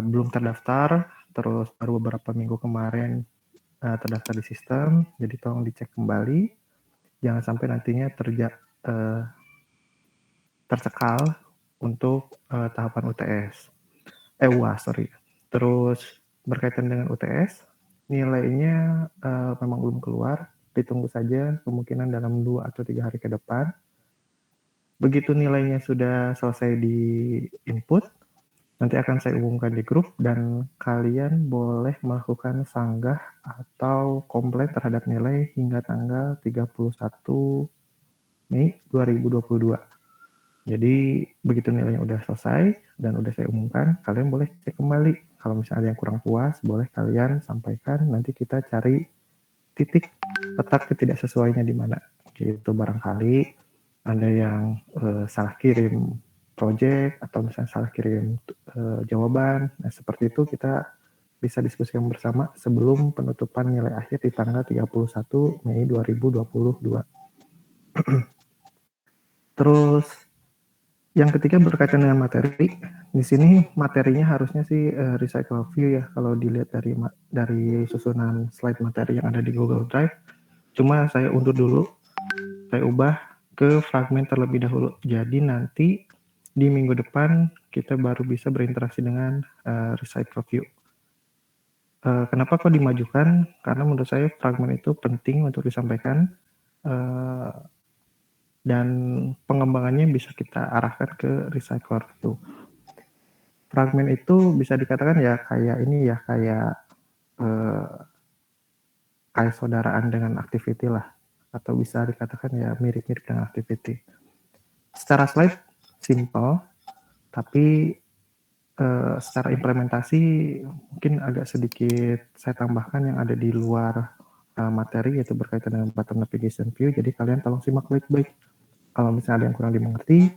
belum terdaftar, terus baru beberapa minggu kemarin terdaftar di sistem, jadi tolong dicek kembali, jangan sampai nantinya tercekal untuk tahapan UTS. UAS, sorry. Terus berkaitan dengan UTS, nilainya memang belum keluar, ditunggu saja kemungkinan dalam 2 atau 3 hari ke depan. Begitu nilainya sudah selesai di input, nanti akan saya umumkan di grup dan kalian boleh melakukan sanggah atau komplain terhadap nilai hingga tanggal 31 Mei 2022. Jadi begitu nilainya udah selesai dan udah saya umumkan, kalian boleh cek kembali. Kalau misalnya ada yang kurang puas, boleh kalian sampaikan, nanti kita cari titik letak ketidaksesuaiannya di mana. Gitu barangkali ada yang salah kirim project atau misalnya salah kirim jawaban. Nah, seperti itu kita bisa diskusikan bersama sebelum penutupan nilai akhir di tanggal 31 Mei 2022. Terus yang ketiga berkaitan dengan materi. Di sini materinya harusnya sih recycle view ya kalau dilihat dari susunan slide materi yang ada di Google Drive. Cuma saya undur dulu. Saya ubah ke fragmen terlebih dahulu. Jadi nanti di minggu depan kita baru bisa berinteraksi dengan recycle view. Kenapa kok dimajukan? Karena menurut saya fragmen itu penting untuk disampaikan. Dan pengembangannya bisa kita arahkan ke recycler itu. Fragmen itu bisa dikatakan ya kayak ini ya kayak saudaraan dengan activity lah, atau bisa dikatakan ya mirip-mirip dengan activity. Secara slide simple, tapi secara implementasi mungkin agak sedikit saya tambahkan yang ada di luar materi, yaitu berkaitan dengan button navigation view. Jadi kalian tolong simak baik-baik. Kalau misalnya ada yang kurang dimengerti,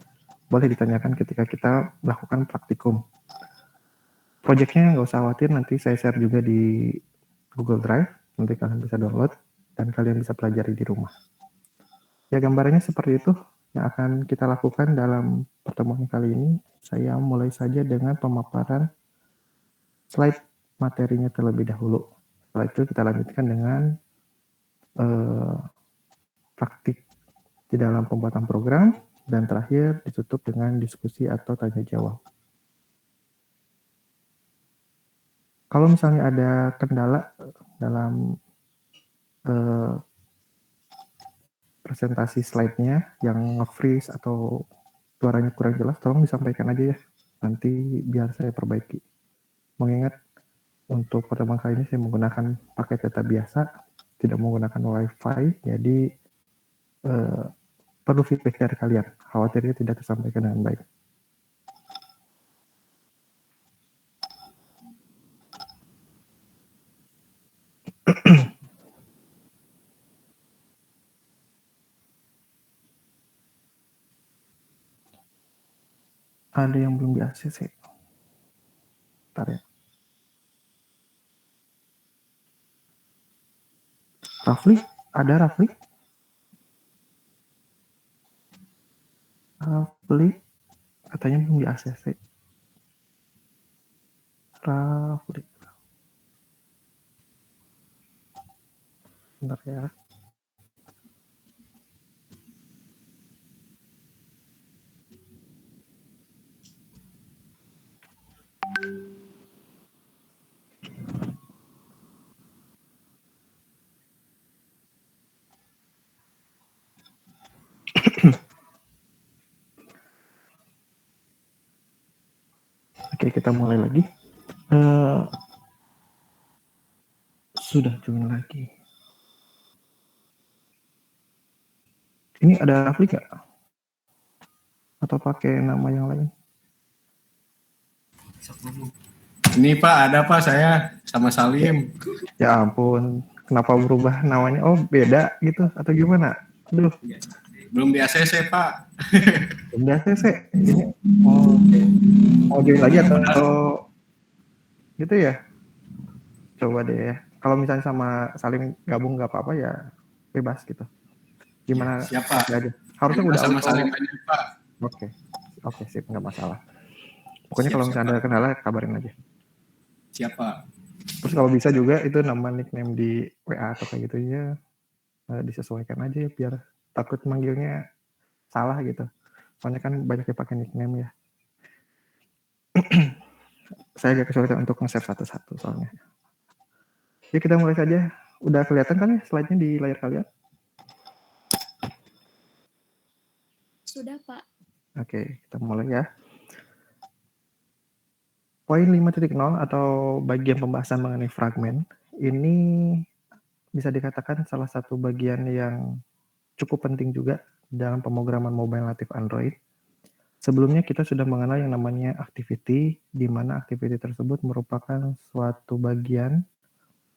boleh ditanyakan ketika kita melakukan praktikum. Projectnya nggak usah khawatir, nanti saya share juga di Google Drive, nanti kalian bisa download, dan kalian bisa pelajari di rumah. Ya, gambarannya seperti itu yang akan kita lakukan dalam pertemuan kali ini. Saya mulai saja dengan pemaparan slide materinya terlebih dahulu. Setelah itu kita lanjutkan dengan praktik di dalam pembuatan program, dan terakhir ditutup dengan diskusi atau tanya jawab. Kalau misalnya ada kendala dalam presentasi slide-nya yang nge-freeze atau suaranya kurang jelas, tolong disampaikan aja ya, nanti biar saya perbaiki. Mengingat untuk pertemuan kali ini saya menggunakan paket data biasa, tidak menggunakan wifi, jadi perlu feedback dari kalian, khawatirnya tidak tersampaikan dengan baik. Ada yang belum di-ACC. Bentar ya. Rafli? Ada Rafli? Rafli? Katanya belum di-ACC. Rafli. Bentar ya. Oke, kita mulai lagi. Sudah join lagi. Ini ada Rafli nggak? Atau pakai nama yang lain? Ini Pak, ada Pak, saya sama Salim. Ya ampun, kenapa berubah namanya? Oh, beda gitu atau gimana? Aduh. Belum di ACC Pak. Belum di ACC. Ini mau join lagi atau gitu ya? Coba deh ya. Kalau misalnya sama Salim gabung nggak apa-apa ya, bebas gitu. Gimana? Ya, siapa? Aja. Harusnya udah sama auto. Salim aja Pak. Oke, sip, nggak masalah. Pokoknya kalau misalnya ada Siapa? kendala kabarin aja. Siapa? Terus kalau bisa juga itu nama nickname di WA atau kayak gitu ya disesuaikan aja ya, biar takut manggilnya salah gitu. Soalnya kan banyak yang pakai nickname ya. Saya agak kesulitan untuk nge-save satu-satu soalnya. Jadi kita mulai saja. Udah kelihatan kan ya slide-nya di layar kalian? Sudah, Pak. Oke, kita mulai ya. Poin 5.0 atau bagian pembahasan mengenai fragmen ini bisa dikatakan salah satu bagian yang cukup penting juga dalam pemrograman mobile native Android. Sebelumnya kita sudah mengenal yang namanya activity, di mana activity tersebut merupakan suatu bagian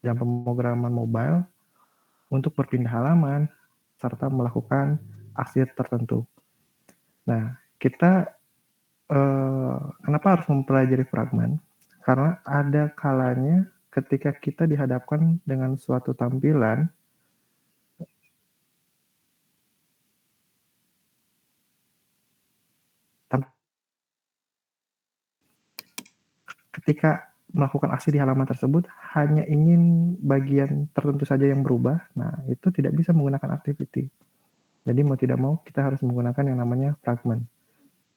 dalam pemrograman mobile untuk berpindah halaman serta melakukan aksi tertentu. Nah, kita kenapa harus mempelajari fragmen? Karena ada kalanya ketika kita dihadapkan dengan suatu tampilan ketika melakukan aksi di halaman tersebut hanya ingin bagian tertentu saja yang berubah, nah itu tidak bisa menggunakan activity. Jadi mau tidak mau kita harus menggunakan yang namanya fragment.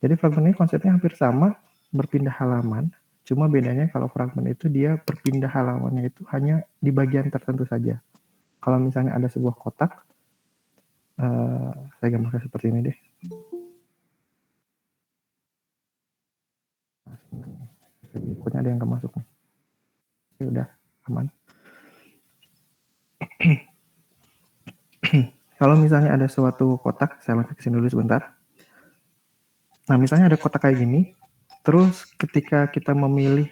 Jadi fragment ini konsepnya hampir sama, berpindah halaman, cuma bedanya kalau fragment itu dia berpindah halamannya itu hanya di bagian tertentu saja. Kalau misalnya ada sebuah kotak, saya gambarkan seperti ini deh. Pokoknya ada yang nggak masuk nih. Ya udah, aman. Kalau misalnya ada suatu kotak, saya lanjut kesini dulu sebentar. Nah, misalnya ada kotak kayak gini, terus ketika kita memilih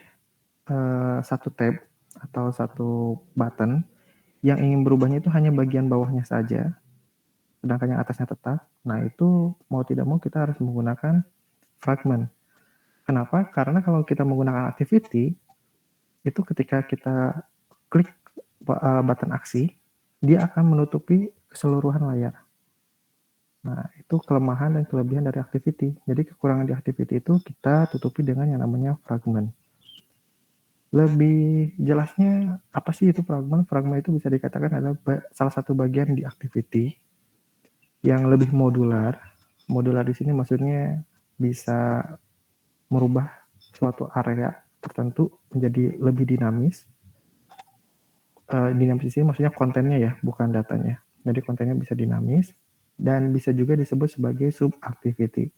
satu tab atau satu button, yang ingin berubahnya itu hanya bagian bawahnya saja, sedangkan yang atasnya tetap. Nah, itu mau tidak mau kita harus menggunakan fragment. Kenapa? Karena kalau kita menggunakan activity, itu ketika kita klik button aksi, dia akan menutupi keseluruhan layar. Nah, itu kelemahan dan kelebihan dari activity. Jadi kekurangan di activity itu kita tutupi dengan yang namanya fragment. Lebih jelasnya apa sih itu fragment? Fragment itu bisa dikatakan adalah salah satu bagian di activity yang lebih modular. Modular di sini maksudnya bisa merubah suatu area tertentu menjadi lebih dinamis. Dinamis di sini maksudnya kontennya ya, bukan datanya. Jadi kontennya bisa dinamis dan bisa juga disebut sebagai subactivity.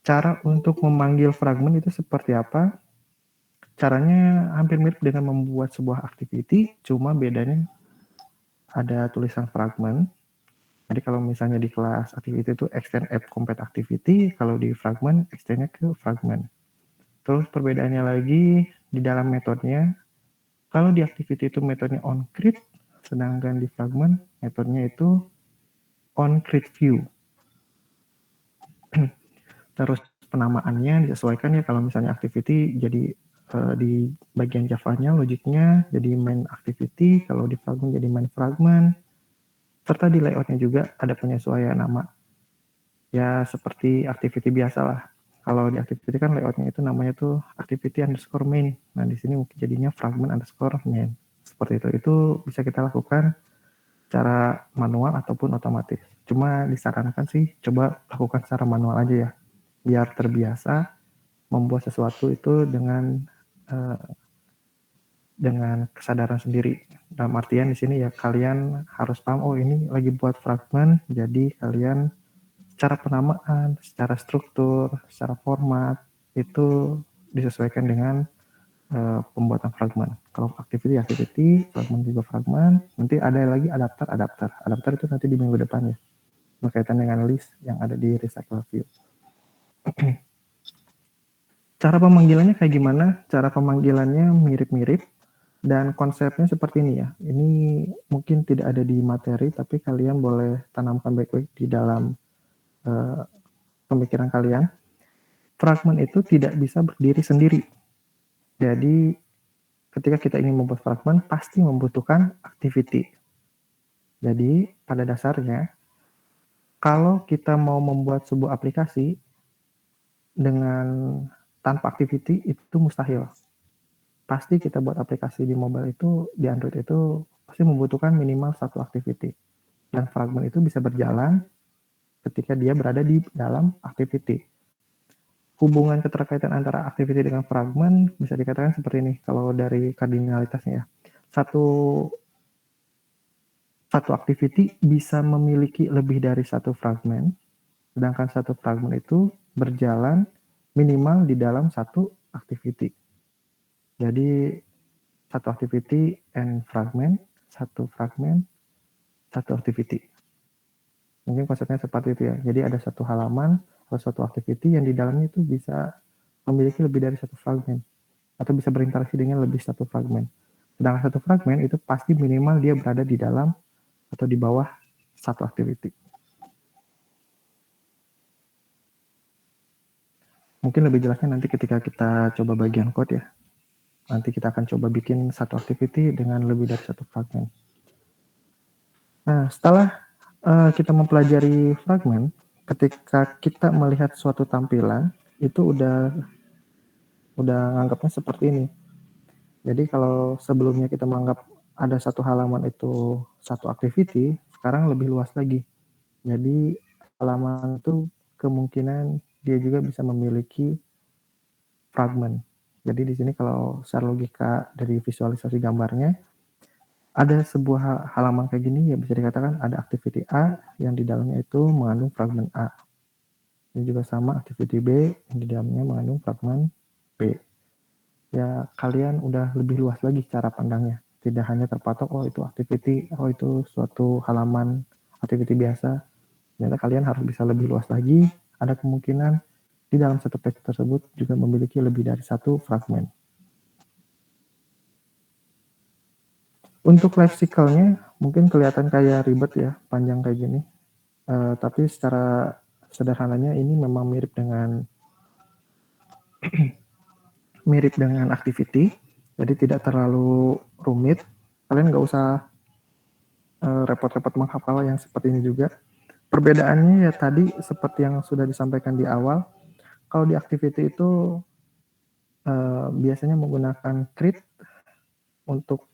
Cara untuk memanggil fragment itu seperti apa? Caranya hampir mirip dengan membuat sebuah activity, cuma bedanya ada tulisan fragment. Jadi kalau misalnya di kelas activity itu extend app complete activity, kalau di fragment extendnya ke fragment. Terus perbedaannya lagi di dalam metodenya, kalau di activity itu metodenya onCreate, sedangkan di fragment metodenya itu onCreateView. Terus penamaannya disesuaikan ya, kalau misalnya activity jadi di bagian Java-nya logiknya jadi main activity, kalau di fragment jadi main fragment, serta di layoutnya juga ada penyesuaian nama. Ya seperti activity biasa lah. Kalau di activity kan layoutnya itu namanya tuh activity underscore main. Nah di sini mungkin jadinya fragment underscore main. Seperti itu. Itu bisa kita lakukan secara manual ataupun otomatis. Cuma disarankan sih coba lakukan secara manual aja ya, biar terbiasa membuat sesuatu itu dengan kesadaran sendiri. Dalam artian di sini ya kalian harus paham, oh ini lagi buat fragment, jadi kalian secara penamaan, secara struktur, secara format itu disesuaikan dengan pembuatan fragment. Kalau activity, fragment juga fragment. Nanti ada lagi adapter. Adapter itu nanti di minggu depan ya, berkaitan dengan list yang ada di recycle view. Cara pemanggilannya kayak gimana? Cara pemanggilannya mirip-mirip dan konsepnya seperti ini ya. Ini mungkin tidak ada di materi, tapi kalian boleh tanamkan baik-baik di dalam pemikiran kalian. Fragment itu tidak bisa berdiri sendiri. Jadi ketika kita ingin membuat fragment pasti membutuhkan activity. Jadi pada dasarnya kalau kita mau membuat sebuah aplikasi dengan tanpa activity itu mustahil. Pasti kita buat aplikasi di mobile itu, di Android itu pasti membutuhkan minimal satu activity. Dan fragment itu bisa berjalan ketika dia berada di dalam activity. Hubungan keterkaitan antara activity dengan fragment bisa dikatakan seperti ini kalau dari kardinalitasnya ya. Satu activity bisa memiliki lebih dari satu fragment, sedangkan satu fragment itu berjalan minimal di dalam satu activity. Jadi satu activity and fragment, satu fragment, satu activity. Mungkin konsepnya seperti itu ya. Jadi ada satu halaman atau suatu activity yang di dalamnya itu bisa memiliki lebih dari satu fragment atau bisa berinteraksi dengan lebih satu fragment. Sedangkan satu fragment itu pasti minimal dia berada di dalam atau di bawah satu activity. Mungkin lebih jelasnya nanti ketika kita coba bagian code ya. Nanti kita akan coba bikin satu activity dengan lebih dari satu fragment. Nah, setelah kita mempelajari fragment, ketika kita melihat suatu tampilan, itu udah nganggapnya seperti ini. Jadi kalau sebelumnya kita menganggap ada satu halaman itu satu activity, sekarang lebih luas lagi. Jadi halaman itu kemungkinan dia juga bisa memiliki fragment. Jadi di sini kalau secara logika dari visualisasi gambarnya, ada sebuah halaman kayak gini ya bisa dikatakan ada activity A yang di dalamnya itu mengandung fragment A. Ini juga sama activity B yang di dalamnya mengandung fragment B. Ya kalian udah lebih luas lagi cara pandangnya. Tidak hanya terpatok, oh itu activity, oh itu suatu halaman activity biasa. Ternyata kalian harus bisa lebih luas lagi. Ada kemungkinan di dalam satu page tersebut juga memiliki lebih dari satu fragment. Untuk life cycle-nya mungkin kelihatan kayak ribet ya, panjang kayak gini. Tapi secara sederhananya ini memang mirip dengan activity, jadi tidak terlalu rumit. Kalian nggak usah repot-repot menghafal yang seperti ini juga. Perbedaannya ya tadi seperti yang sudah disampaikan di awal. Kalau di activity itu biasanya menggunakan create untuk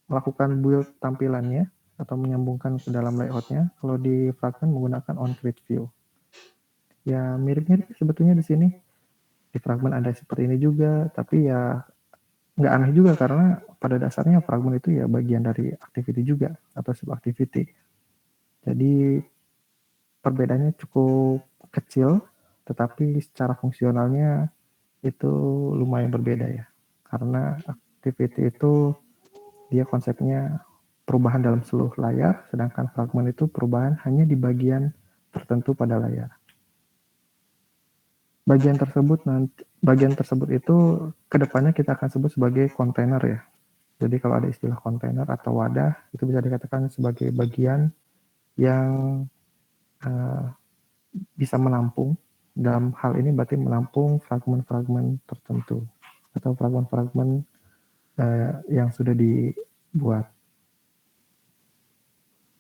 melakukan build tampilannya atau menyambungkan ke dalam layoutnya. Kalau di fragment menggunakan onCreate view. Ya mirip-mirip sebetulnya di sini. Di fragment ada seperti ini juga, tapi ya nggak aneh juga karena pada dasarnya fragment itu ya bagian dari activity juga atau subactivity. Jadi perbedaannya cukup kecil, tetapi secara fungsionalnya itu lumayan berbeda ya. Karena activity itu dia konsepnya perubahan dalam seluruh layar, sedangkan fragment itu perubahan hanya di bagian tertentu pada layar. Bagian tersebut itu kedepannya kita akan sebut sebagai kontainer ya. Jadi kalau ada istilah kontainer atau wadah, itu bisa dikatakan sebagai bagian yang bisa menampung. Dalam hal ini berarti menampung fragmen-fragmen tertentu atau fragmen-fragmen yang sudah dibuat.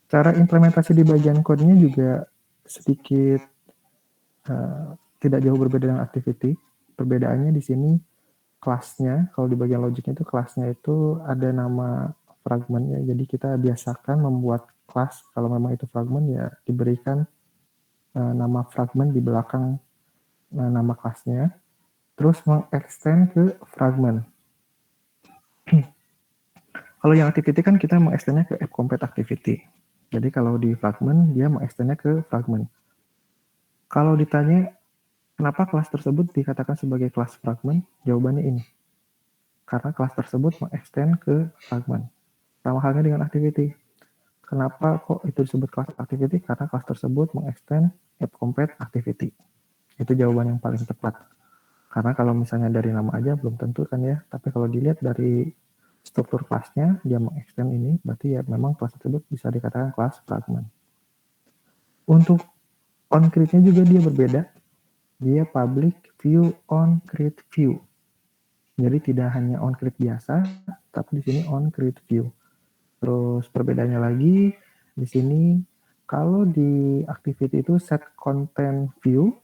Cara implementasi di bagian code-nya juga sedikit tidak jauh berbeda dengan activity. Perbedaannya di sini kelasnya, kalau di bagian logiknya itu kelasnya itu ada nama fragmentnya. Jadi kita biasakan membuat kelas, kalau memang itu fragment ya diberikan nama fragment di belakang nama kelasnya, terus mengextend ke fragment. Kalau yang activity kan kita mengextendnya ke app-complete activity. Jadi kalau di fragment, dia mengextendnya ke fragment. Kalau ditanya, kenapa kelas tersebut dikatakan sebagai kelas fragment? Jawabannya ini. Karena kelas tersebut mengextend ke fragment. Sama halnya dengan activity. Kenapa kok itu disebut kelas activity? Karena kelas tersebut mengextend app-complete activity. Itu jawaban yang paling tepat. Karena kalau misalnya dari nama aja belum tentu kan ya. Tapi kalau dilihat dari struktur kelasnya, dia mengextend ini, berarti ya memang kelas tersebut bisa dikatakan kelas fragment. Untuk onCreate-nya juga dia berbeda. Dia public view onCreate view. Jadi tidak hanya onCreate biasa, tapi di sini onCreate view. Terus perbedaannya lagi, di sini kalau di activity itu set content view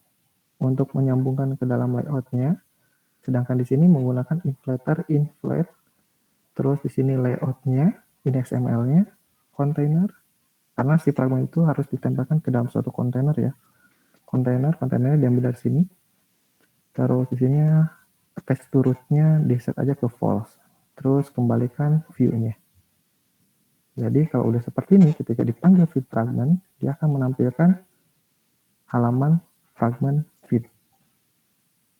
untuk menyambungkan ke dalam layoutnya, Sedangkan di sini menggunakan inflator, inflate, terus di sini layoutnya, ini XML-nya, kontainer, karena si fragment itu harus ditempelkan ke dalam suatu kontainer ya. Kontainernya diambil dari sini. Terus di sini attach to root-nya di set aja ke false. Terus kembalikan view-nya. Jadi kalau udah seperti ini, ketika dipanggil feed fragment, dia akan menampilkan halaman fragment feed.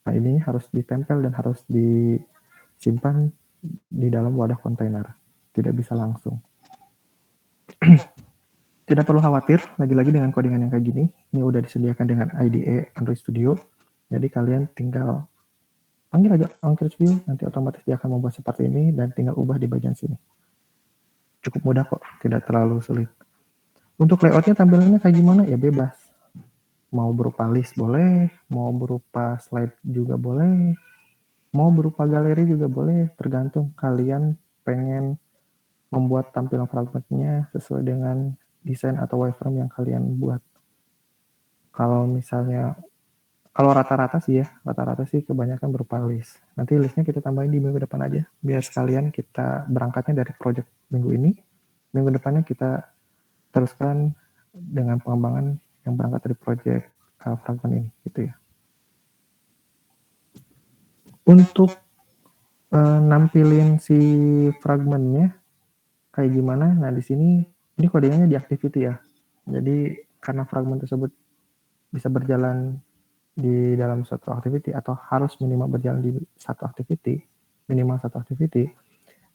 Nah ini harus ditempel dan harus disimpan di dalam wadah kontainer. Tidak bisa langsung. Tidak perlu khawatir, lagi-lagi dengan codingan yang kayak gini, ini udah disediakan dengan IDE Android Studio. Jadi kalian tinggal panggil aja Android View, nanti otomatis dia akan membuat seperti ini dan tinggal ubah di bagian sini. Cukup mudah kok, tidak terlalu sulit. Untuk layoutnya tampilannya kayak gimana? Ya bebas. Mau berupa list boleh, mau berupa slide juga boleh, mau berupa galeri juga boleh, tergantung kalian pengen membuat tampilan fragmentnya sesuai dengan desain atau wireframe yang kalian buat. Kalau misalnya, kalau rata-rata sih kebanyakan berupa list. Nanti listnya kita tambahin di minggu depan aja, biar sekalian kita berangkatnya dari project minggu ini. Minggu depannya kita teruskan dengan pengembangan yang berangkat dari project fragment ini, gitu ya. Untuk nampilin si fragmentnya kayak gimana? Nah di sini ini kodenya di activity ya. Jadi karena fragment tersebut bisa berjalan di dalam satu activity atau harus minimal berjalan di satu activity, minimal satu activity.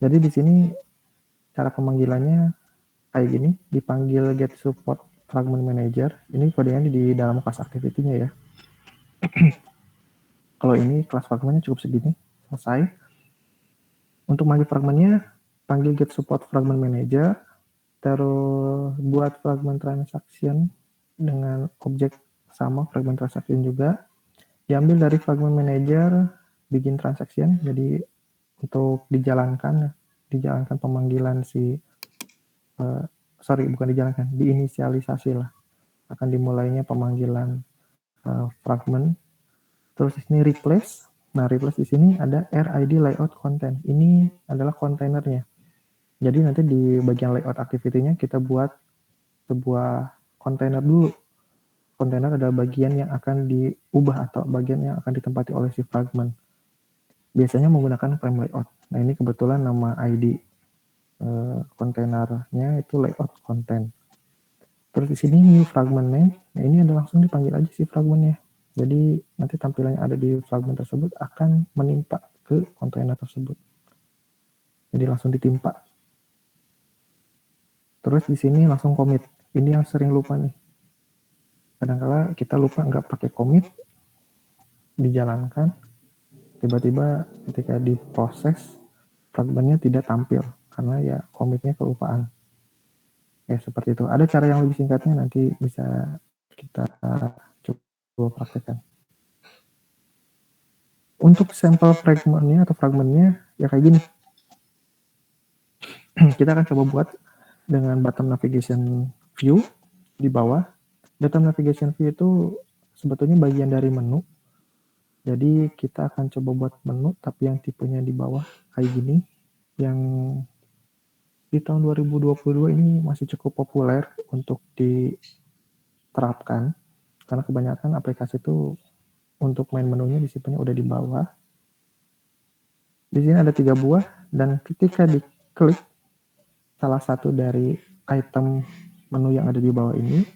Jadi di sini cara pemanggilannya kayak gini, dipanggil get support fragment manager. Ini kodenya di dalam kelas activity-nya ya. Kalau ini kelas fragmentnya cukup segini, selesai. Untuk manggil fragmentnya, panggil get support fragment manager, terus buat fragment transaction dengan objek sama fragment transaction juga, diambil dari fragment manager, bikin transaction, jadi untuk dijalankan pemanggilan diinisialisasi lah, akan dimulainya pemanggilan fragment. Terus di sini replace. Nah, replace di sini ada RID layout content. Ini adalah kontainernya. Jadi nanti di bagian layout activity-nya kita buat sebuah kontainer dulu. Kontainer adalah bagian yang akan diubah atau bagian yang akan ditempati oleh si fragment. Biasanya menggunakan frame layout. Nah, ini kebetulan nama ID kontainernya itu layout content. Terus di sini new fragment name. Nah, ini adalah langsung dipanggil aja si fragmentnya. Jadi nanti tampilan yang ada di fragment tersebut akan menimpa ke kontainer tersebut. Jadi langsung ditimpa. Terus di sini langsung commit. Ini yang sering lupa nih. Kadang-kala kita lupa nggak pakai commit, dijalankan, tiba-tiba ketika diproses fragmentnya tidak tampil karena ya commitnya kelupaan. Ya seperti itu. Ada cara yang lebih singkatnya, nanti bisa kita coba praktekkan. Untuk sampel fragmentnya ya kayak gini. Kita akan coba buat dengan bottom navigation view di bawah. Bottom navigation view itu sebetulnya bagian dari menu. Jadi kita akan coba buat menu tapi yang tipenya di bawah kayak gini. Yang di tahun 2022 ini masih cukup populer untuk diterapkan. Karena kebanyakan aplikasi itu untuk main menunya disimpannya udah di bawah. Di sini ada 3 buah dan ketika diklik salah satu dari item menu yang ada di bawah ini,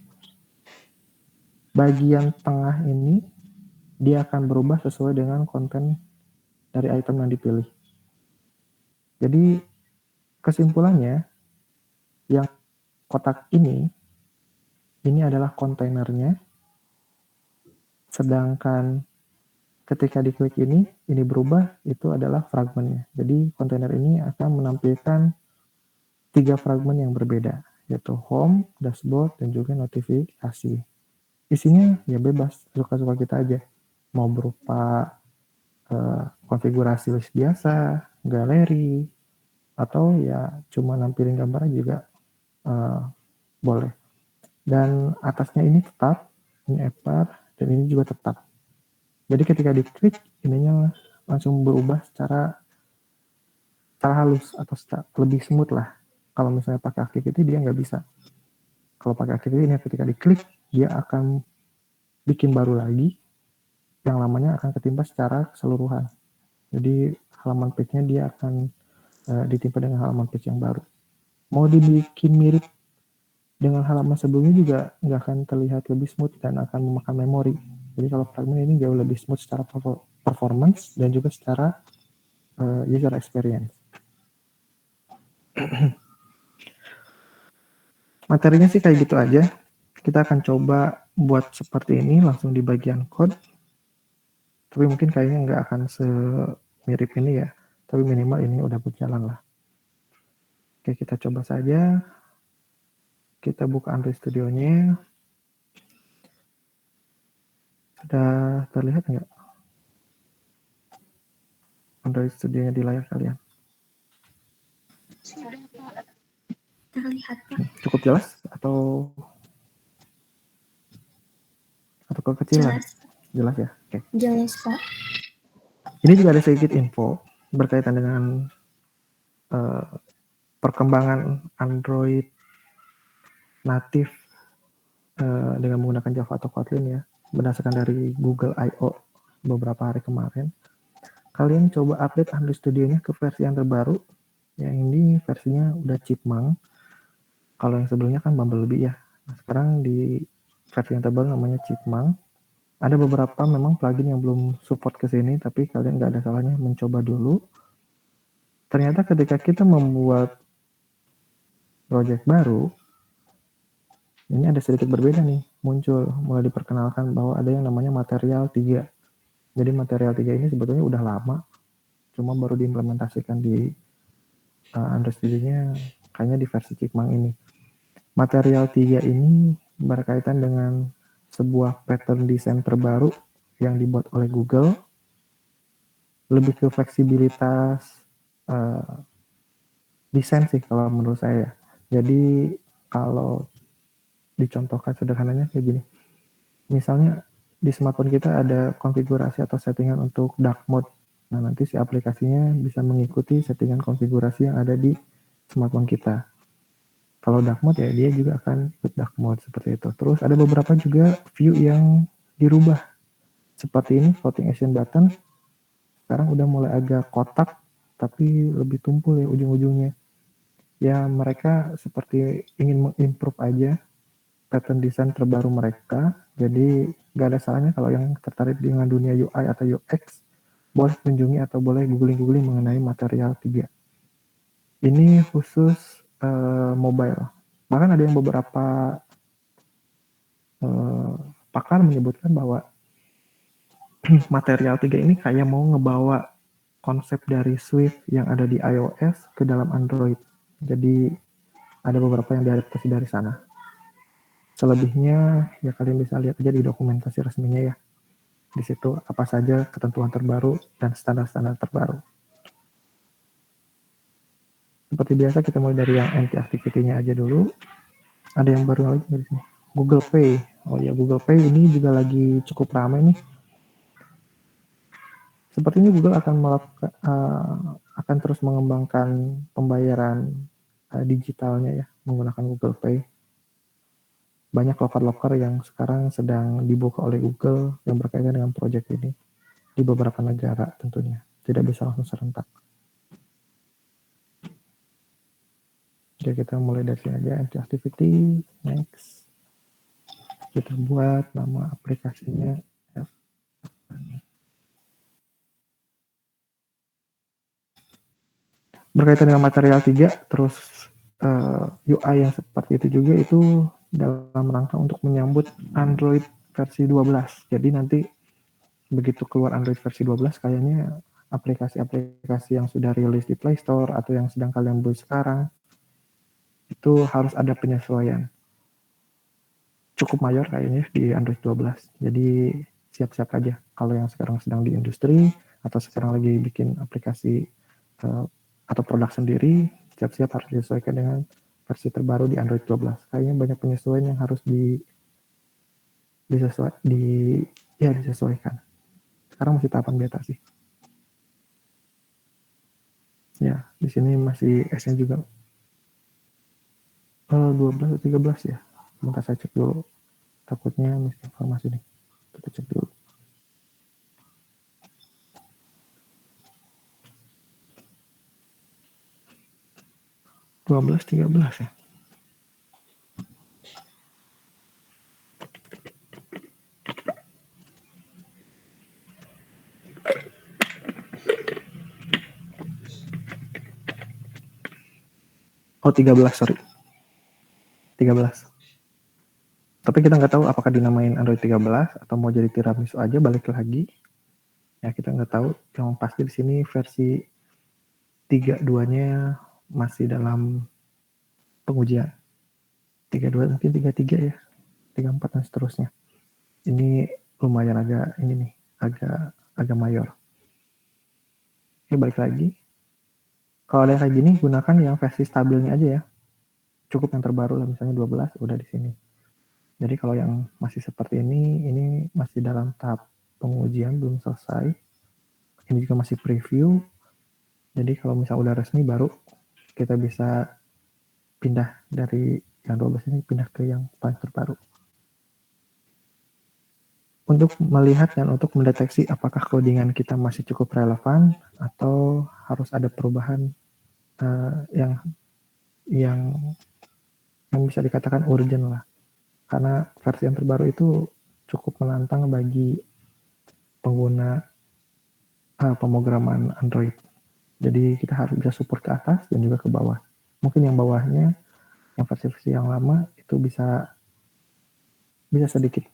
bagian tengah ini dia akan berubah sesuai dengan konten dari item yang dipilih. Jadi kesimpulannya yang kotak ini adalah kontainernya, sedangkan ketika diklik ini berubah, itu adalah fragmentnya. Jadi kontainer ini akan menampilkan 3 fragment yang berbeda, yaitu home, dashboard, dan juga notifikasi. Isinya ya bebas, suka-suka kita aja. Mau berupa konfigurasi list biasa, galeri, atau ya cuma nampilin gambar juga boleh. Dan atasnya ini tetap, ini apart, dan ini juga tetap. Jadi ketika diklik, ininya langsung berubah secara halus atau lebih smooth lah. Kalau misalnya pakai Activity dia nggak bisa. Kalau pakai Activity ini ketika diklik dia akan bikin baru lagi, yang lamanya akan ketimpa secara keseluruhan. Jadi halaman page-nya dia akan ditimpa dengan halaman page yang baru. Mau dibikin mirip dengan halaman sebelumnya juga nggak akan terlihat lebih smooth dan akan memakan memori. Jadi kalau fragment ini jauh lebih smooth secara performance dan juga secara user experience. Materinya sih kayak gitu aja. Kita akan coba buat seperti ini langsung di bagian code. Tapi mungkin kayaknya nggak akan semirip ini ya. Tapi minimal ini udah berjalan lah. Oke, kita coba saja. Kita buka Android Studio-nya. Sudah terlihat nggak Android Studio-nya di layar kalian? Sudah, Pak. Terlihat, Pak. Cukup jelas atau kekecilan? Jelas. Jelas ya? Oke. Jelas, Pak. Ini juga ada sedikit info berkaitan dengan perkembangan Android natif dengan menggunakan Java atau Kotlin ya, berdasarkan dari Google I.O. beberapa hari kemarin. Kalian coba update Android Studio-nya ke versi yang terbaru. Yang ini versinya udah Chipmunk. Kalau yang sebelumnya kan Bumblebee ya. Nah, sekarang di versi yang terbaru namanya Chipmunk. Ada beberapa memang plugin yang belum support ke sini, tapi kalian nggak ada salahnya mencoba dulu. Ternyata ketika kita membuat project baru, ini ada sedikit berbeda nih, muncul mulai diperkenalkan bahwa ada yang namanya Material 3. Jadi Material 3 ini sebetulnya udah lama, cuma baru diimplementasikan di Android Studio-nya kayaknya di versi Chipmunk ini. Material 3 ini berkaitan dengan sebuah pattern desain terbaru yang dibuat oleh Google, lebih ke fleksibilitas desain sih kalau menurut saya. Jadi kalau dicontohkan sederhananya kayak gini. Misalnya di smartphone kita ada konfigurasi atau settingan untuk dark mode. Nah, nanti si aplikasinya bisa mengikuti settingan konfigurasi yang ada di smartphone kita. Kalau dark mode ya dia juga akan ikut dark mode seperti itu. Terus ada beberapa juga view yang dirubah. Seperti ini, floating action button. Sekarang udah mulai agak kotak, tapi lebih tumpul ya ujung-ujungnya. Ya mereka seperti ingin mengimprove aja pattern desain terbaru mereka. Jadi gak ada salahnya kalau yang tertarik dengan dunia UI atau UX boleh kunjungi atau boleh googling mengenai Material 3. Ini khusus mobile. Bahkan ada yang beberapa pakar menyebutkan bahwa Material 3 ini kayak mau ngebawa konsep dari Swift yang ada di iOS ke dalam Android. Jadi ada beberapa yang diadaptasi dari sana. Selebihnya ya kalian bisa lihat aja di dokumentasi resminya ya. Di situ apa saja ketentuan terbaru dan standar-standar terbaru. Seperti biasa kita mulai dari yang anti-activity-nya aja dulu. Ada yang baru lagi dari sini. Google Pay. Oh ya, Google Pay ini juga lagi cukup ramai nih. Sepertinya Google akan akan terus mengembangkan pembayaran digitalnya ya menggunakan Google Pay. Banyak loker-loker yang sekarang sedang dibuka oleh Google yang berkaitan dengan proyek ini di beberapa negara tentunya. Tidak bisa langsung serentak. Oke, kita mulai dari sini aja, anti-activity, next. Kita buat nama aplikasinya. Berkaitan dengan Material 3, terus UI yang seperti itu juga itu dalam rangka untuk menyambut Android versi 12. Jadi nanti begitu keluar Android versi 12 kayaknya aplikasi-aplikasi yang sudah rilis di Play Store atau yang sedang kalian beli sekarang itu harus ada penyesuaian. Cukup mayor kayaknya di Android 12. Jadi siap-siap aja kalau yang sekarang sedang di industri atau sekarang lagi bikin aplikasi atau produk sendiri, siap-siap harus disesuaikan dengan versi terbaru di Android 12. Kayaknya banyak penyesuaian yang harus disesuaikan. Sekarang masih tahapan beta sih. Ya, di sini masih S-nya juga 12 atau 13 ya. Bentar saya cek dulu. Takutnya misinformasi nih. Kita cek dulu. Dua belas, 13 ya. Oh, 13, sorry. 13. Tapi kita nggak tahu apakah dinamain Android 13 atau mau jadi tiramisu aja, balik lagi. Ya, kita nggak tahu. Yang pasti di sini versi 32-nya masih dalam pengujian. 32 mungkin 33 ya. 34 dan seterusnya. Ini lumayan agak ini nih, agak mayor. Oke, balik lagi. Kalau ada yang kayak gini, gunakan yang versi stabilnya aja ya. Cukup yang terbaru lah, misalnya 12 udah di sini. Jadi kalau yang masih seperti ini masih dalam tahap pengujian, belum selesai. Ini juga masih preview. Jadi kalau misalnya udah resmi baru kita bisa pindah dari yang 12 ini pindah ke yang paling terbaru. Untuk melihat dan untuk mendeteksi apakah codingan kita masih cukup relevan atau harus ada perubahan yang bisa dikatakan urgent lah. Karena versi yang terbaru itu cukup menantang bagi pengguna pemrograman Android. Jadi kita harus bisa support ke atas dan juga ke bawah. Mungkin yang bawahnya, yang versi-versi yang lama itu bisa sedikit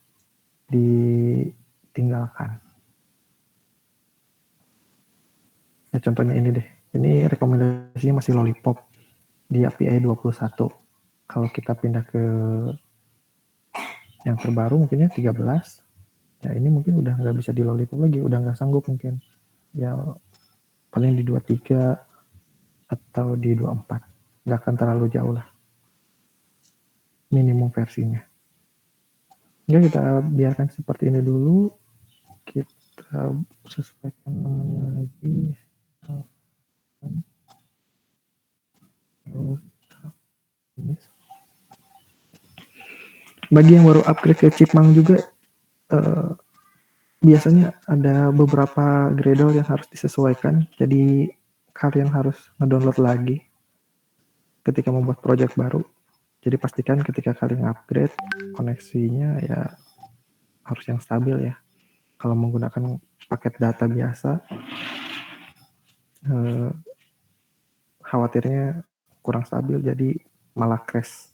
ditinggalkan. Ya, contohnya ini deh. Ini rekomendasinya masih Lollipop di API 21. Kalau kita pindah ke yang terbaru mungkinnya 13. Ya ini mungkin udah nggak bisa di Lollipop lagi, udah nggak sanggup mungkin. Ya paling di 23 atau di 24. Nggak akan terlalu jauh lah. Minimum versinya. Ya kita biarkan seperti ini dulu. Kita sesuaikan namanya lagi. Bagi yang baru upgrade ke Chipmunk juga biasanya ada beberapa Gradle yang harus disesuaikan. Jadi kalian harus ngedownload lagi ketika membuat project baru. Jadi pastikan ketika kalian upgrade koneksinya ya harus yang stabil ya. Kalau menggunakan paket data biasa, khawatirnya kurang stabil jadi malah crash.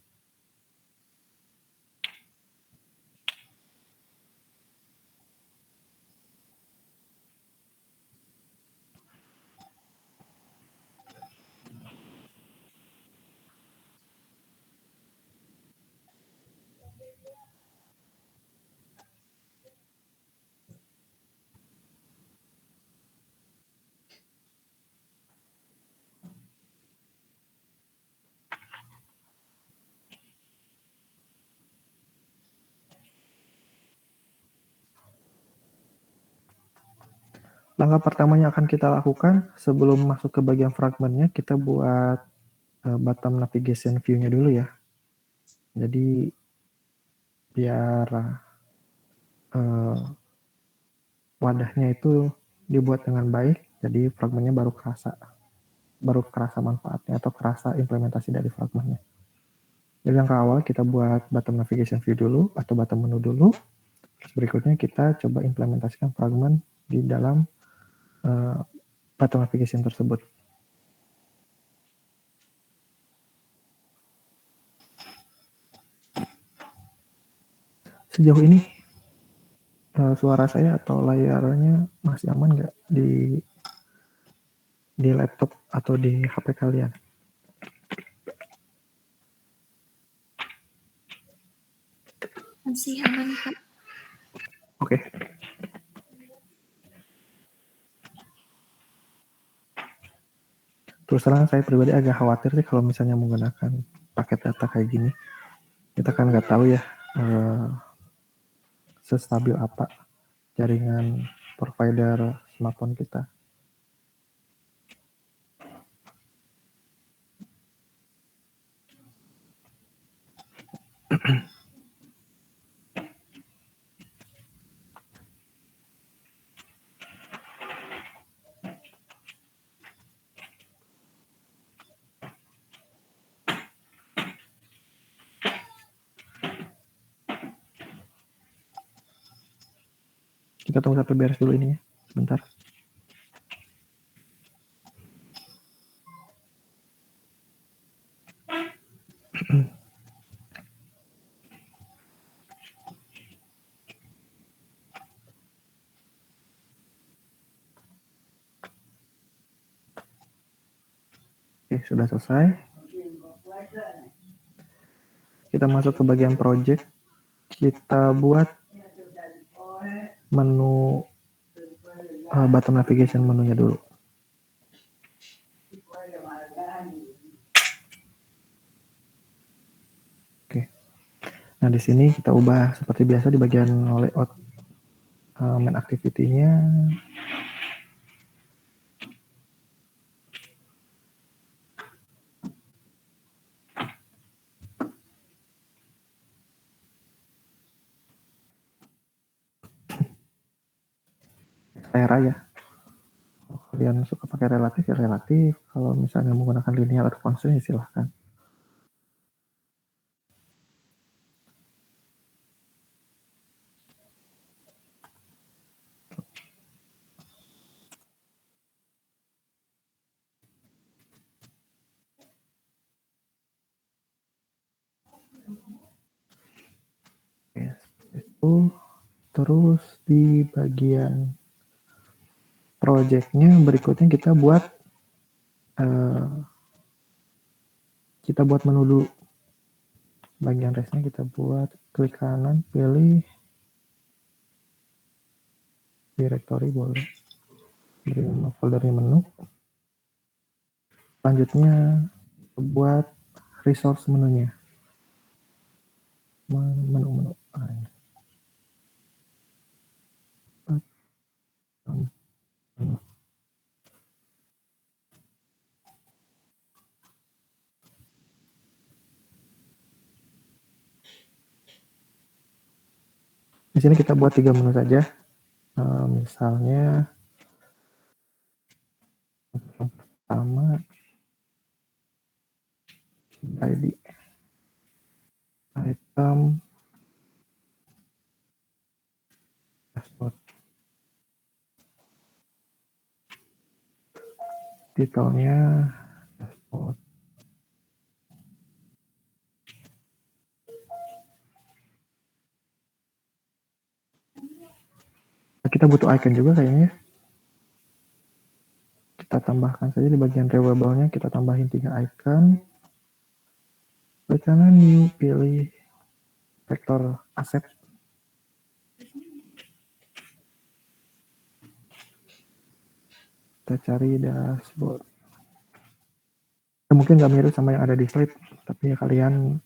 Langkah pertama yang akan kita lakukan sebelum masuk ke bagian fragmentnya, kita buat bottom navigation view-nya dulu ya. Jadi biar wadahnya itu dibuat dengan baik, jadi fragmentnya baru kerasa manfaatnya atau kerasa implementasi dari fragmentnya. Jadi langkah awal kita buat bottom navigation view dulu atau bottom menu dulu. Terus berikutnya kita coba implementasikan fragment di dalam bottom navigation tersebut. Sejauh ini suara saya atau layarnya masih aman nggak di laptop atau di HP kalian? Masih aman, Pak. Oke. Terus terang saya pribadi agak khawatir sih kalau misalnya menggunakan paket data kayak gini. Kita kan nggak tahu ya sestabil apa jaringan provider smartphone kita. Kita tunggu sampai beres dulu ini ya, sebentar. Oke, sudah selesai. Kita masuk ke bagian project. Kita buat menu button navigation menunya dulu. Oke. Nah, di sini kita ubah seperti biasa di bagian layout main activity-nya. Era ya. Kalau kalian suka pakai relatif ya relatif. Kalau misalnya menggunakan linear atau constant ya silahkan. Oke, itu terus di bagian projectnya berikutnya kita buat menu dulu. Bagian restnya kita buat klik kanan, pilih directory boleh, beri nama foldernya menu. Selanjutnya buat resource menunya, menu. Di sini kita buat 3 menu saja. Misalnya yang pertama ID, item, dashboard, titelnya dashboard. Kita butuh icon juga kayaknya. Kita tambahkan saja di bagian reviewable-nya, kita tambahin 3 icon. Klik kanan new, pilih vektor aset. Kita cari dashboard. Mungkin nggak mirip sama yang ada di slide, tapi ya kalian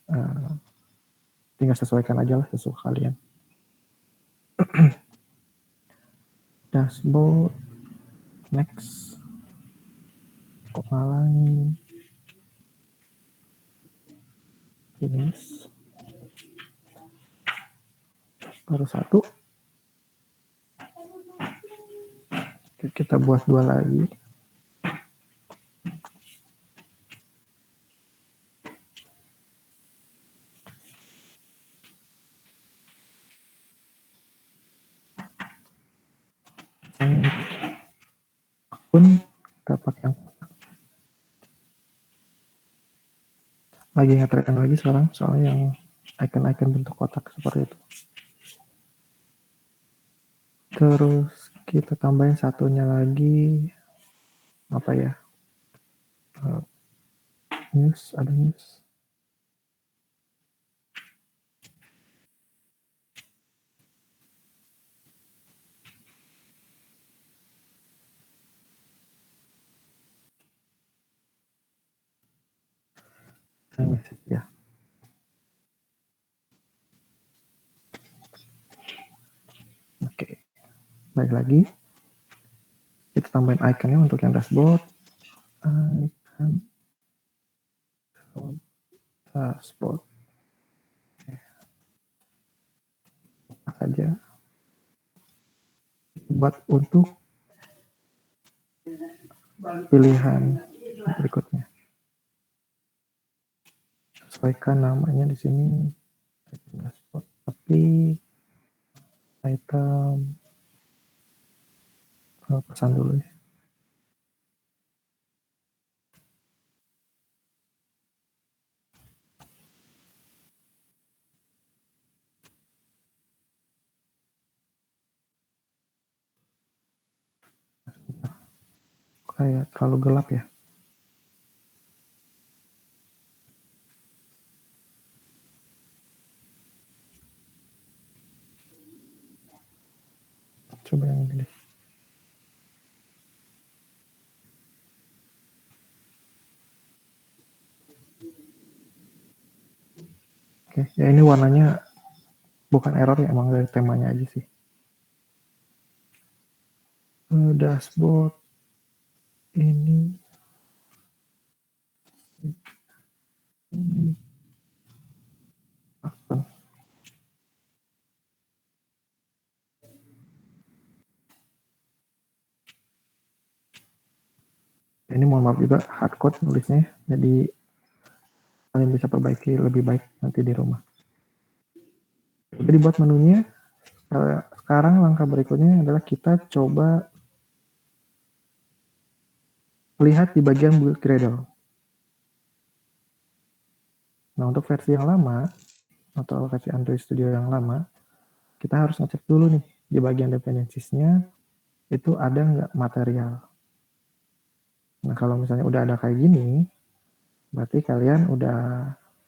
tinggal sesuaikan aja lah sesuai kalian. Dashboard, next, kok ngalangin, finish, baru 1. Kita buat 2 lagi. Pun dapat yang lagi nge-track lagi sekarang, soalnya yang icon-icon bentuk kotak seperti itu. Terus kita tambahin satunya lagi, apa ya, news, ada news. Ya. Oke, baik lagi. Kita tambahin iconnya untuk yang dashboard. Icon dashboard. buat untuk pilihan berikutnya. Sesuaikan namanya di sini, tapi item pesan dulu ya. Kayak terlalu gelap ya. Coba yang ini deh. Oke, ya ini warnanya bukan error ya, emang dari temanya aja sih. Dashboard ini apa? Ini mohon maaf juga hardcode nulisnya, jadi kalian bisa perbaiki lebih baik nanti di rumah. Jadi buat menunya, sekarang langkah berikutnya adalah kita coba lihat di bagian build Gradle. Nah, untuk versi yang lama, atau versi Android Studio yang lama, kita harus ngecek dulu nih, di bagian dependencies-nya, itu ada nggak material. Nah, kalau misalnya udah ada kayak gini, berarti kalian udah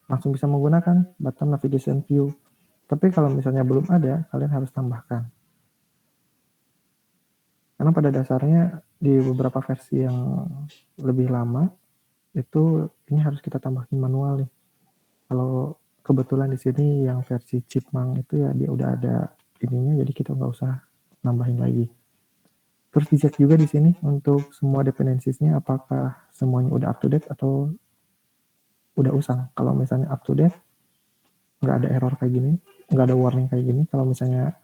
langsung bisa menggunakan button navigation view. Tapi kalau misalnya belum ada, kalian harus tambahkan. Karena pada dasarnya di beberapa versi yang lebih lama, itu ini harus kita tambahin manual nih. Kalau kebetulan di sini yang versi Chipmunk itu ya dia udah ada ininya, jadi kita nggak usah nambahin lagi. Terus dicek juga di sini untuk semua dependencies-nya apakah semuanya udah up to date atau udah usang. Kalau misalnya up to date, nggak ada error kayak gini, nggak ada warning kayak gini. Kalau misalnya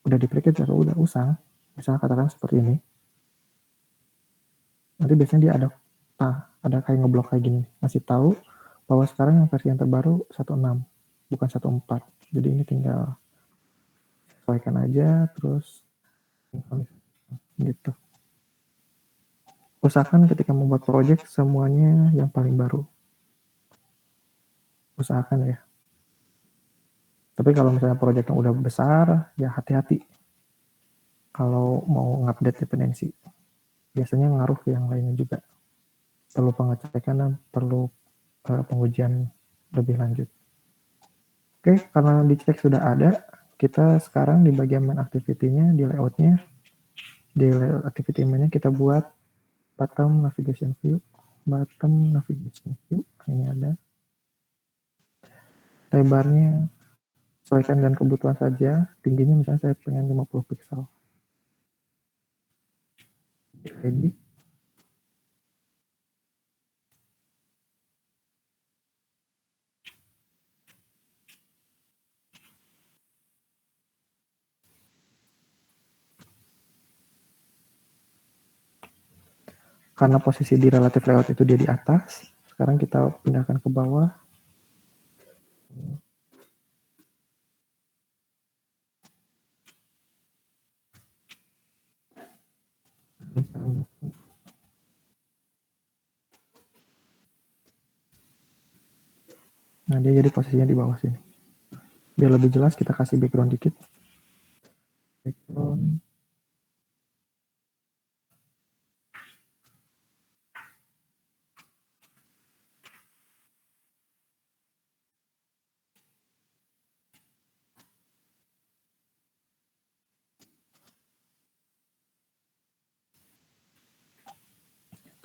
udah duplicate atau udah usang, misalnya katakan seperti ini, nanti biasanya dia ada kayak ngeblok kayak gini, masih tahu bahwa sekarang yang versi yang terbaru 1.6 bukan 1.4. Jadi ini tinggal sesuaikan aja, terus gitu. Usahakan ketika membuat project semuanya yang paling baru. Usahakan ya. Tapi kalau misalnya project yang udah besar, ya hati-hati kalau mau ngupdate dependensi. Biasanya ngaruh ke yang lainnya juga. Perlu pengecekan dan perlu pengujian lebih lanjut. Oke, karena dicek sudah ada, kita sekarang di bagian main activity-nya, di layout-nya, di layout activity main-nya kita buat bottom navigation view. Bottom navigation view, ini ada. Lebarnya sesuaikan dengan kebutuhan saja, tingginya misalnya saya pengen 50 pixel. Ready. Karena posisi di relative layout itu dia di atas, sekarang kita pindahkan ke bawah. Nah, dia jadi posisinya di bawah sini. Biar lebih jelas, kita kasih background dikit. Background.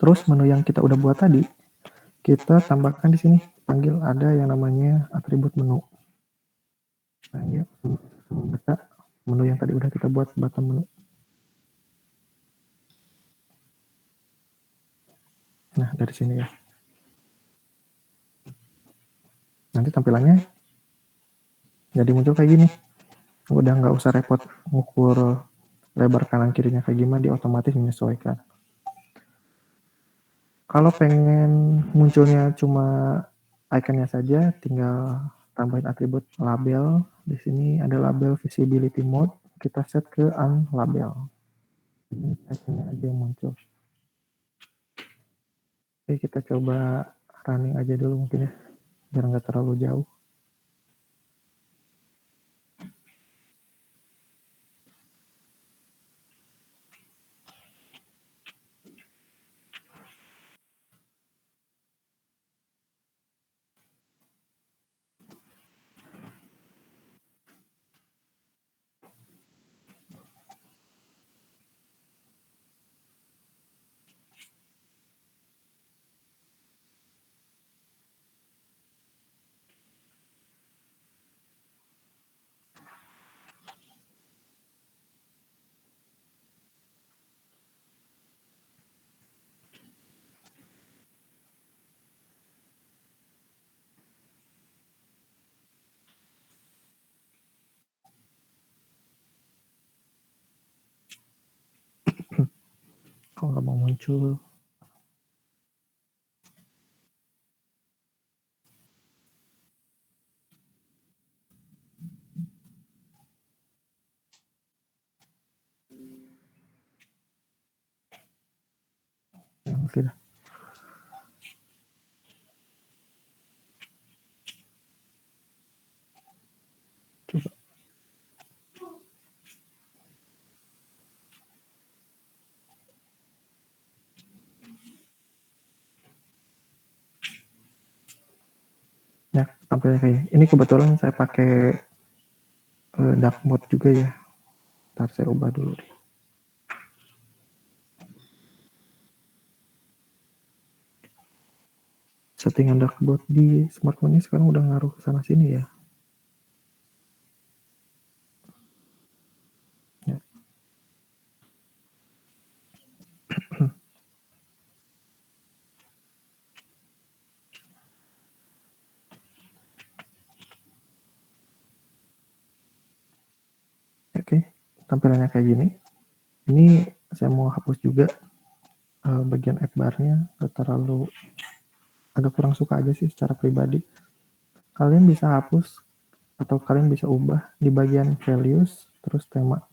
Terus menu yang kita udah buat tadi, kita tambahkan di sini, panggil ada yang namanya atribut menu. Nah, ya, menu yang tadi udah kita buat button menu. Nah, dari sini ya. Nanti tampilannya jadi muncul kayak gini. Udah nggak usah repot ngukur lebar kanan kirinya kayak gimana, dia otomatis menyesuaikan. Kalau pengen munculnya cuma ikonnya saja, tinggal tambahin atribut label. Di sini ada label visibility mode, kita set ke unlabel. Ini ikonnya aja yang muncul. Oke, kita coba running aja dulu mungkin ya, biar nggak terlalu jauh. Kalau nggak mau muncul, yang tidak. Coba. Ya, tampilnya kayak ini. Ini kebetulan saya pakai dark mode juga ya. Ntar saya ubah dulu deh. Settingan dark mode di smartphone ini sekarang udah ngaruh ke sana sini ya. Ya. Oke, tampilannya kayak gini. Ini saya mau hapus juga bagian app bar-nya, terlalu agak kurang suka aja sih secara pribadi. Kalian bisa hapus atau kalian bisa ubah di bagian values terus tema.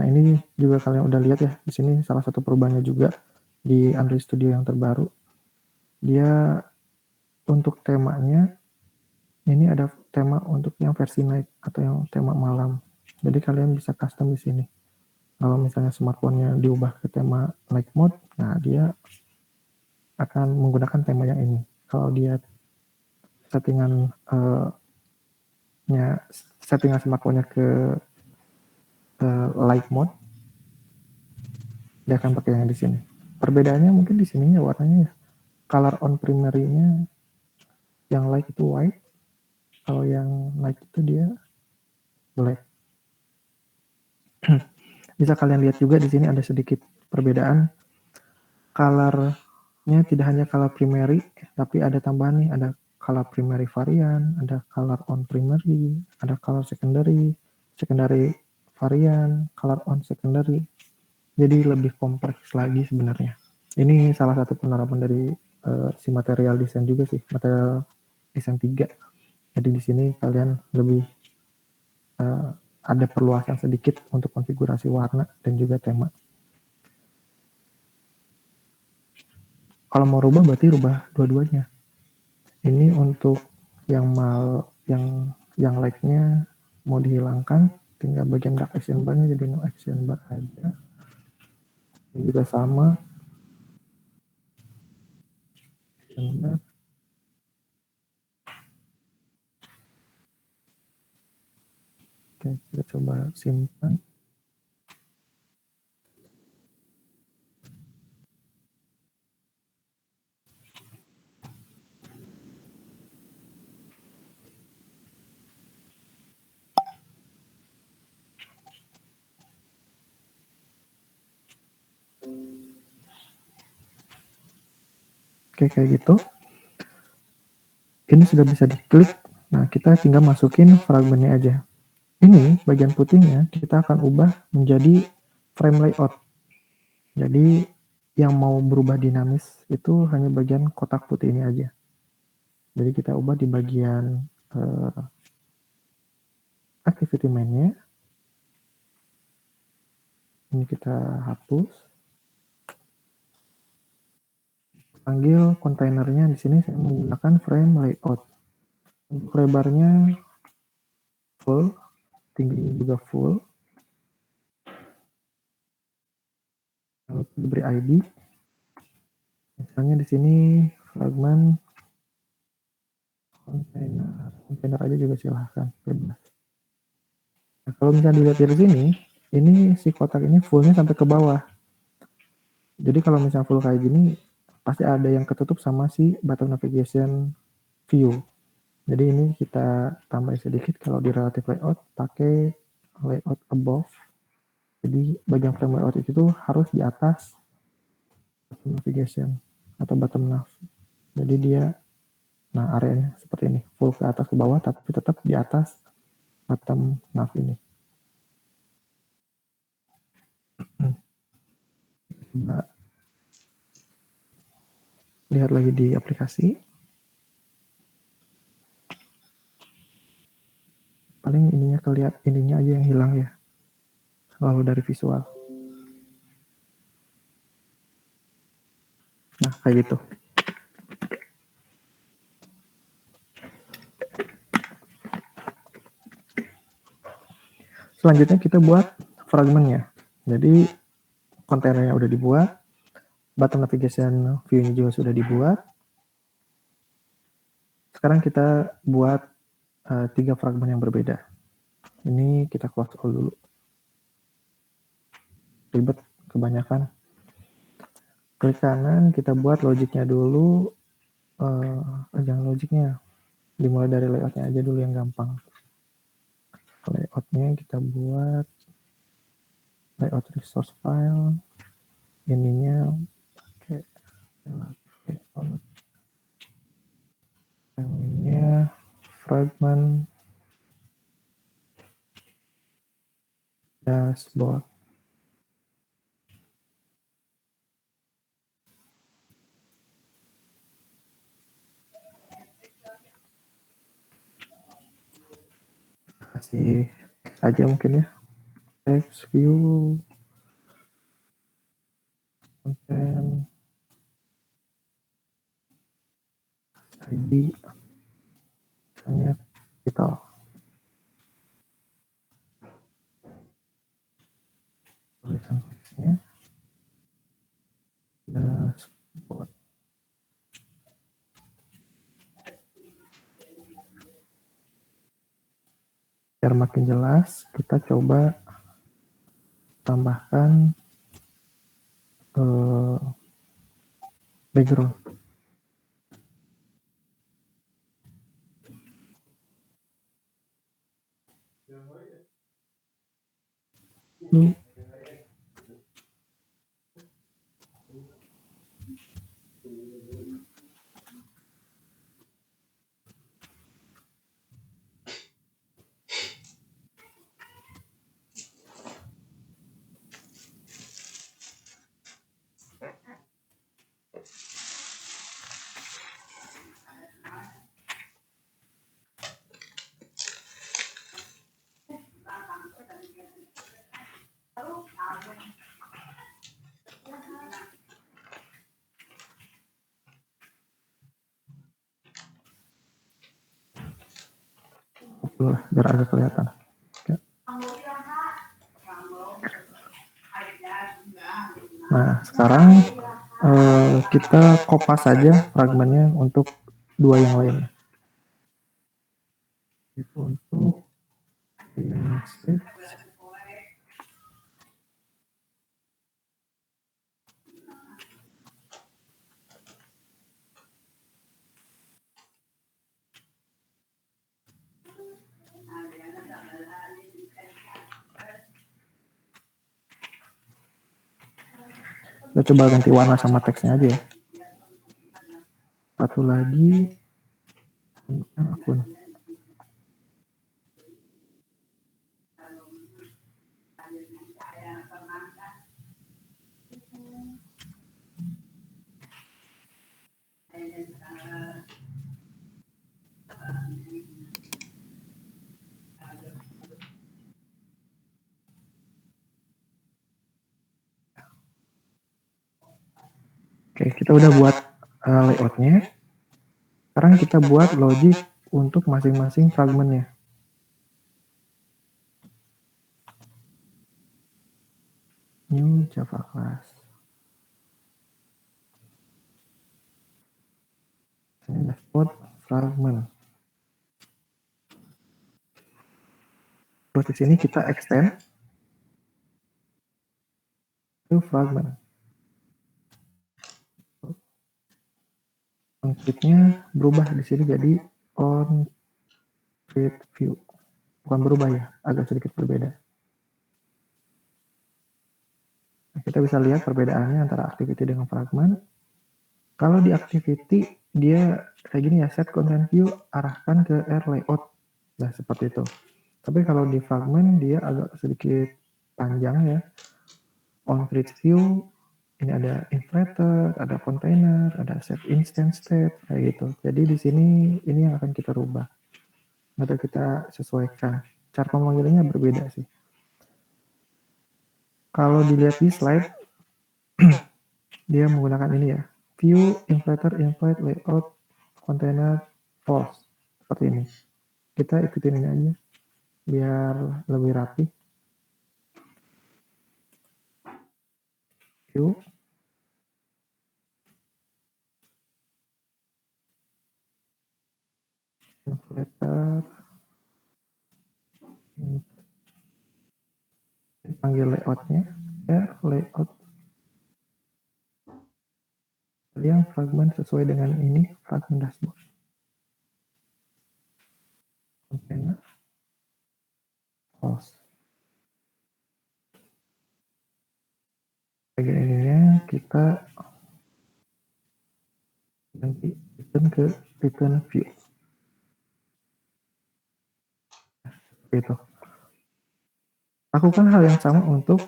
Nah, ini juga kalian udah lihat ya, di sini salah satu perubahannya juga di Android Studio yang terbaru. Dia untuk temanya ini ada tema untuk yang versi night atau yang tema malam. Jadi kalian bisa custom di sini. Kalau misalnya smartphone-nya diubah ke tema night mode, nah dia akan menggunakan tema yang ini. Kalau dia settingan settingan smartphone-nya ke light mode, dia akan pakai yang di sini. Perbedaannya mungkin di sininya warnanya ya. Color on primary-nya yang light itu white, kalau yang night itu dia black. Bisa kalian lihat juga di sini ada sedikit perbedaan. Color-nya tidak hanya color primary, tapi ada tambahan nih, ada color primary varian, ada color on primary, ada color secondary, secondary varian, color on secondary. Jadi lebih kompleks lagi sebenarnya. Ini salah satu penerapan dari si material design juga sih, material design 3. Jadi di sini kalian lebih ada perluasan sedikit untuk konfigurasi warna dan juga tema. Kalau mau rubah berarti rubah dua-duanya. Ini untuk yang light-nya mau dihilangkan, tinggal bagian dark action bar-nya jadi no action bar aja. Ini juga sama. Action bar. Oke, kita coba simpan. Oke, kayak gitu. Ini sudah bisa diklik. Nah, kita tinggal masukin fragmennya aja. Ini bagian putihnya kita akan ubah menjadi frame layout. Jadi yang mau berubah dinamis itu hanya bagian kotak putih ini aja. Jadi kita ubah di bagian activity main-nya. Ini kita hapus. Panggil kontainernya di sini saya menggunakan frame layout. Untuk lebarnya full, tingginya juga full. Lalu diberi ID. Misalnya di sini fragment kontainer aja juga silahkan, bebas. Nah, kalau misalnya dilihat dari sini, ini si kotak ini fullnya sampai ke bawah. Jadi kalau misalnya full kayak gini, pasti ada yang ketutup sama si button navigation view. Jadi ini kita tambah sedikit kalau di relative layout, pakai layout above. Jadi bagian frame layout itu tuh harus di atas button navigation atau button nav. Jadi dia, nah areanya seperti ini, full ke atas ke bawah, tapi tetap di atas button nav ini. Nah, lihat lagi di aplikasi. Paling ininya kelihatan, ininya aja yang hilang ya. Lalu dari visual. Nah, kayak gitu. Selanjutnya kita buat fragmentnya. Jadi kontainernya udah dibuat, button navigation view-nya juga sudah dibuat. Sekarang kita buat 3 fragment yang berbeda. Ini kita close all dulu. Ribet kebanyakan. Klik kanan, kita buat logiknya dulu. Jangan logiknya, dimulai dari layoutnya aja dulu yang gampang. Layoutnya kita buat layout resource file. Ininya oke. Filenya fragment dashboard. Kasih aja mungkin ya. Text view content ID misalnya kita tulisan teksnya dashboard. Biar makin jelas, kita coba tambahkan background. Ini biar agak kelihatan. Oke. Nah, sekarang kita kopas saja fragmennya untuk dua yang lainnya. Itu untuk kita coba ganti warna sama teksnya aja ya. Satu lagi akun. Oke, kita udah buat layoutnya. Sekarang kita buat logic untuk masing-masing fragmennya. New Java class. Ini dashboard fragment. Terus di sini kita extend to fragment. On-grid-nya berubah di sini jadi on-grid view. Bukan berubah ya, agak sedikit berbeda. Nah, kita bisa lihat perbedaannya antara activity dengan fragment. Kalau di activity dia kayak gini ya, set content view arahkan ke R layout. Nah, seperti itu. Tapi kalau di fragment dia agak sedikit panjang ya. On-grid view ini ada inflator, ada container, ada set instance state kayak gitu. Jadi di sini ini yang akan kita rubah atau kita sesuaikan. Cara pemanggilannya berbeda sih. Kalau dilihat di slide dia menggunakan ini ya, view, inflator, invite, layout, container, false seperti ini. Kita ikutin ini aja biar lebih rapi. View, inflator, panggil layoutnya ya, layout yang fragment sesuai dengan ini, fragment dashboard container false. Bagian ininya kita ganti return ke return view gitu. Lakukan hal yang sama untuk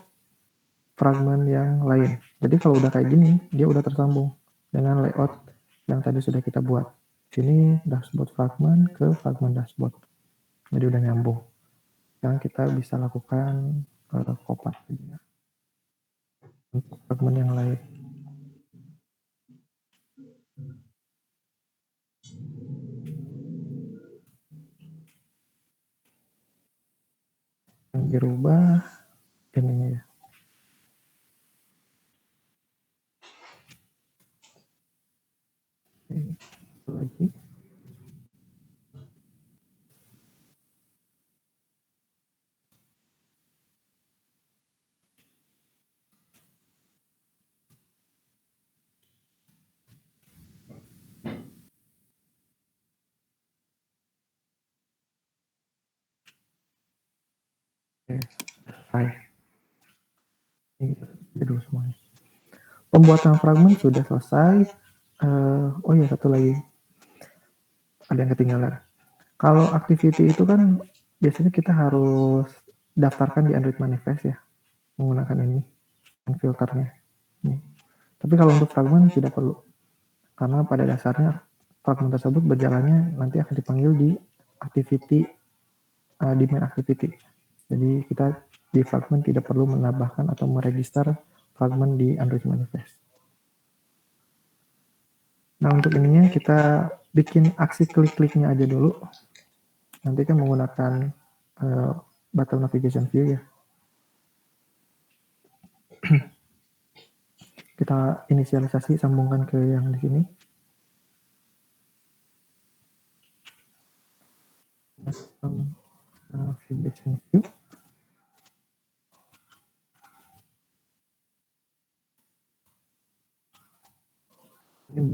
fragmen yang lain. Jadi kalau udah kayak gini, dia udah tersambung dengan layout yang tadi sudah kita buat. Sini dashboard fragment ke fragment dashboard. Jadi udah nyambung. Sekarang kita bisa lakukan copy untuk fragmen yang lain. Yang dirubah ininya ya. Oke, lagi. Oke, selesai. Ini dulu semuanya. Pembuatan fragmen sudah selesai. Oh ya, satu lagi. Ada yang ketinggalan. Kalau activity itu kan biasanya kita harus daftarkan di Android manifest ya, menggunakan ini, filternya. Nih. Tapi kalau untuk fragment tidak perlu. Karena pada dasarnya fragment tersebut berjalannya nanti akan dipanggil di activity, di main activity. Jadi kita di fragment tidak perlu menambahkan atau meregister fragment di Android manifest. Nah untuk ininya kita bikin aksi klik-kliknya aja dulu. Nanti kan menggunakan button navigation view ya. Kita inisialisasi, sambungkan ke yang di sini. Navigation view. Ini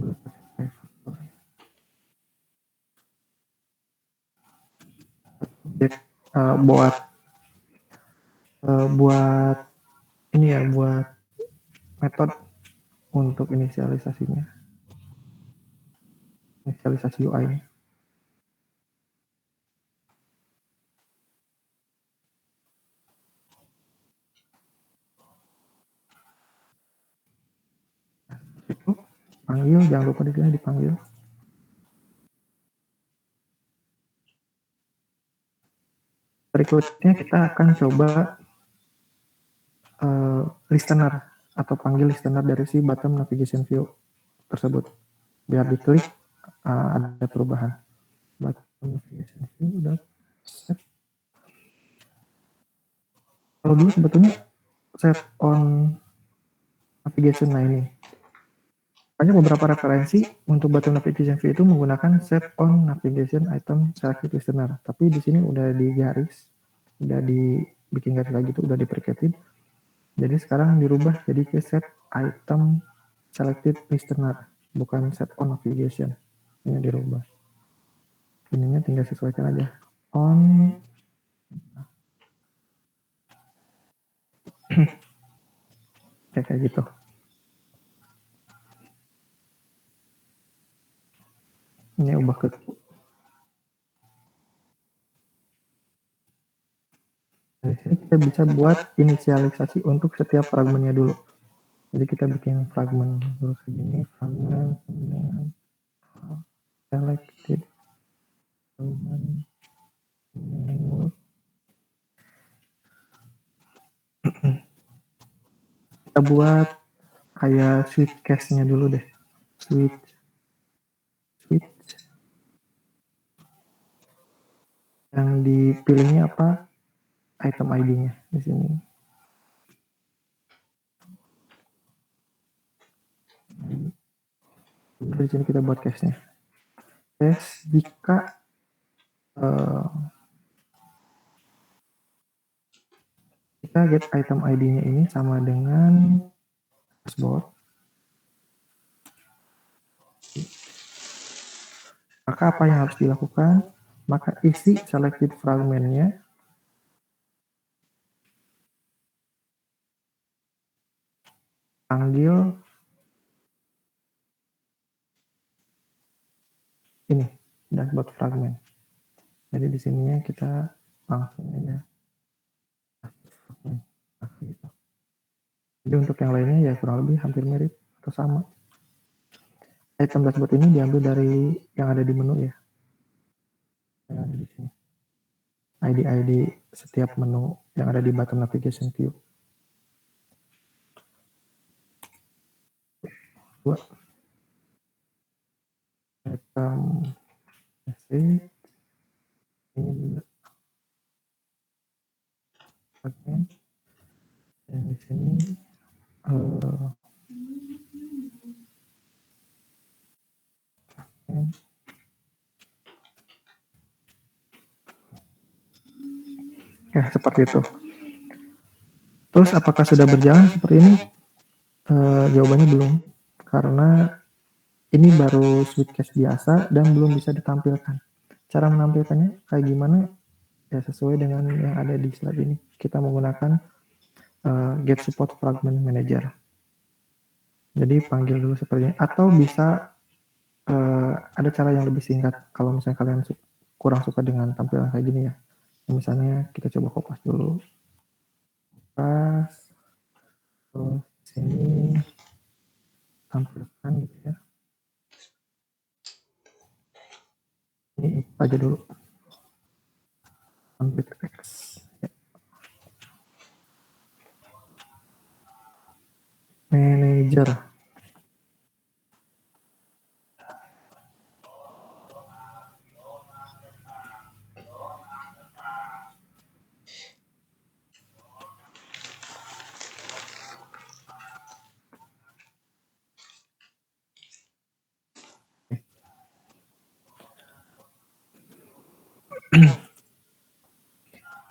buat ini ya, buat metode untuk inisialisasinya, inisialisasi UI. Itu panggil, jangan lupa di sini dipanggil. Berikutnya kita akan coba listener atau panggil listener dari si bottom navigation view. tersebut. Biar diklik ada perubahan. Button navigation view udah set. Kalau dulu sebetulnya set on navigation, nah ini banyak beberapa referensi untuk button navigation view itu menggunakan set on navigation item selected listener, tapi di sini udah digaris, udah dibikin garis lagi, itu udah diperketin. Jadi sekarang dirubah jadi ke set item selected listener, bukan set on navigation. Ini dirubah. Ininya tinggal sesuaikan aja. On kayak gitu. Ini ubah ke di sini kita bisa buat inisialisasi untuk setiap fragmennya dulu. Jadi kita bikin fragmen dulu segini, fragmen dengan selected fragmen. Kita buat kayak switch case-nya dulu deh. Switch. Yang dipilihnya apa? Item ID-nya di sini. Di sini kita buat case-nya. Case jika kita get item ID-nya ini sama dengan dashboard, maka apa yang harus dilakukan? Maka isi selected fragment-nya panggil ini dashboard fragment. Jadi di sininya kita langsung aja. Jadi untuk yang lainnya ya kurang lebih hampir mirip atau sama. Item dashboard ini diambil dari yang ada di menu ya. Yang ada di sini. ID-ID setiap menu yang ada di button navigation view. Dua. Item message. Ini juga. Oke. Dan di sini ya seperti itu. Terus apakah sudah berjalan seperti ini? Jawabannya belum, karena ini baru switch case biasa dan belum bisa ditampilkan. Cara menampilkannya kayak gimana? Ya sesuai dengan yang ada di slide ini. Kita menggunakan get support fragment manager. Jadi panggil dulu seperti ini. Atau bisa ada cara yang lebih singkat kalau misalnya kalian kurang suka dengan tampilan kayak gini ya. Misalnya kita coba kopas dulu. Kopas. Terus sini tampilkan gitu ya. Ini aja dulu. Ambil X. Ya. Manager.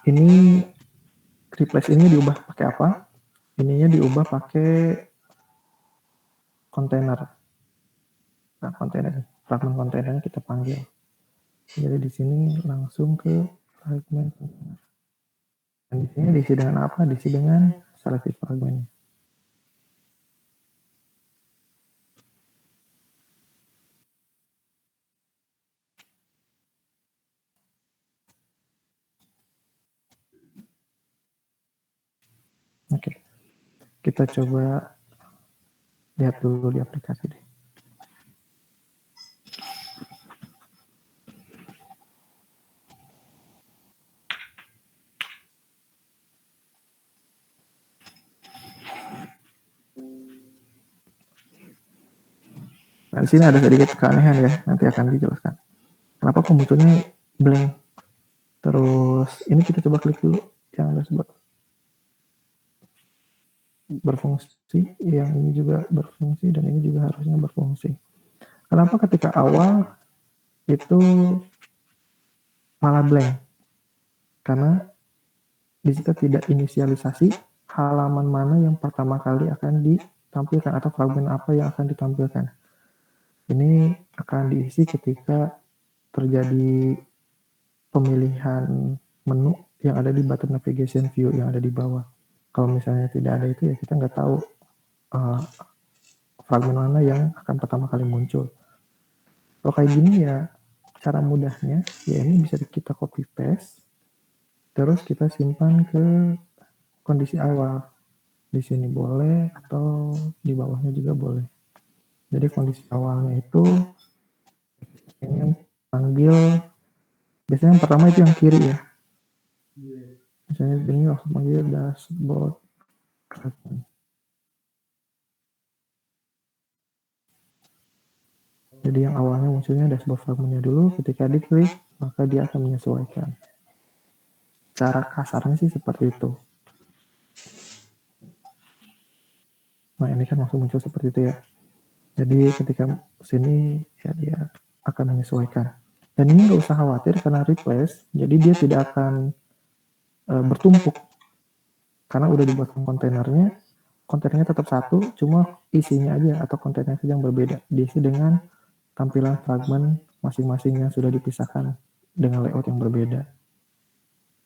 Ini replace ini diubah pakai apa? Ininya diubah pakai kontainer. Nah, kontainer, fragment kontainernya kita panggil. Jadi di sini langsung ke fragment kontainer. Dan di sini diisi dengan apa? Diisi dengan selected fragment. Oke, kita coba lihat dulu di aplikasi deh. Nah, di sini ada sedikit keanehan ya, nanti akan dijelaskan. Kenapa kok munculnya blank? Terus ini kita coba klik dulu yang dashboard. Berfungsi, yang ini juga berfungsi, dan ini juga harusnya berfungsi. Kenapa ketika awal itu malah blank? Karena di situ tidak inisialisasi halaman mana yang pertama kali akan ditampilkan atau fragmen apa yang akan ditampilkan. Ini akan diisi ketika terjadi pemilihan menu yang ada di button navigation view yang ada di bawah. Kalau misalnya tidak ada itu ya kita nggak tahu fragmen mana yang akan pertama kali muncul. Kalau kayak gini ya cara mudahnya ya ini bisa kita copy paste terus kita simpan ke kondisi awal. Di sini boleh atau di bawahnya juga boleh. Jadi kondisi awalnya itu ingin panggil, biasanya yang pertama itu yang kiri ya. Misalnya ini langsung panggil dashboard. Jadi yang awalnya munculnya dashboard fragmentnya dulu, ketika diklik maka dia akan menyesuaikan. Cara kasarnya sih seperti itu. Nah ini kan langsung muncul seperti itu ya. Jadi ketika sini ya dia akan menyesuaikan. Dan ini nggak usah khawatir karena replace, jadi dia tidak akan bertumpuk. Karena udah dibuatkan kontainernya, kontainernya tetap satu, cuma isinya aja atau kontainernya saja yang berbeda. Diisi dengan tampilan fragmen masing-masing yang sudah dipisahkan dengan layout yang berbeda.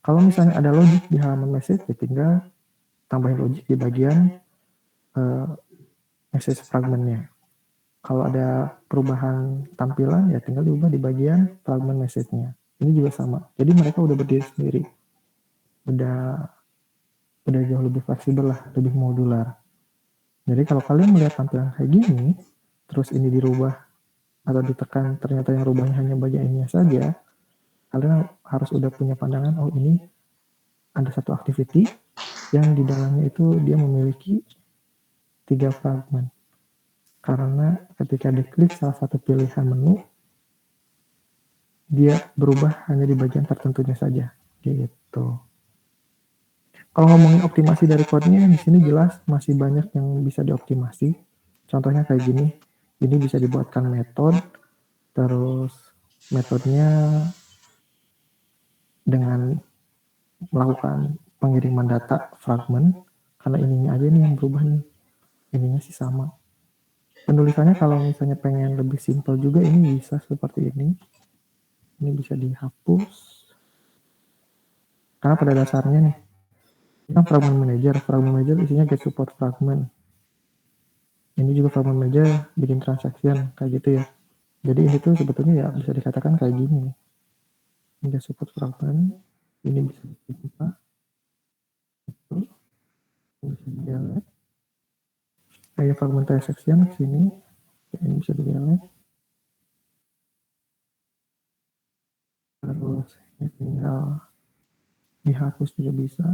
Kalau misalnya ada logic di halaman message, ya tinggal tambahin logic di bagian message fragmentnya. Kalau ada perubahan tampilan, ya tinggal diubah di bagian fragment message-nya. Ini juga sama. Jadi mereka udah berdiri sendiri. Udah jauh lebih fleksibel lah, lebih modular. Jadi kalau kalian melihat tampilan kayak gini, terus ini dirubah atau ditekan, ternyata yang rubahnya hanya bagian ininya saja, kalian harus udah punya pandangan, oh ini ada satu activity yang di dalamnya itu dia memiliki 3 fragment. Karena ketika diklik salah satu pilihan menu, dia berubah hanya di bagian tertentunya saja, gitu. Kalau ngomongin optimasi dari code-nya, di sini jelas masih banyak yang bisa dioptimasi. Contohnya kayak gini, ini bisa dibuatkan metode, terus metodenya dengan melakukan pengiriman data fragment, karena ininya aja nih yang berubah nih, ininya sih sama. Penulisannya kalau misalnya pengen lebih simple juga ini bisa seperti ini. Ini bisa dihapus. Karena pada dasarnya nih, ini kan fragment manager isinya get support fragment. Ini juga fragment manager bikin transaction kayak gitu ya. Jadi ini tuh sebetulnya ya bisa dikatakan kayak gini. Ini get support fragment, ini bisa dibuka. Bisa didelete. Kayak fragment transaction sini, ini bisa didelete. Terus ini tinggal dihapus juga bisa.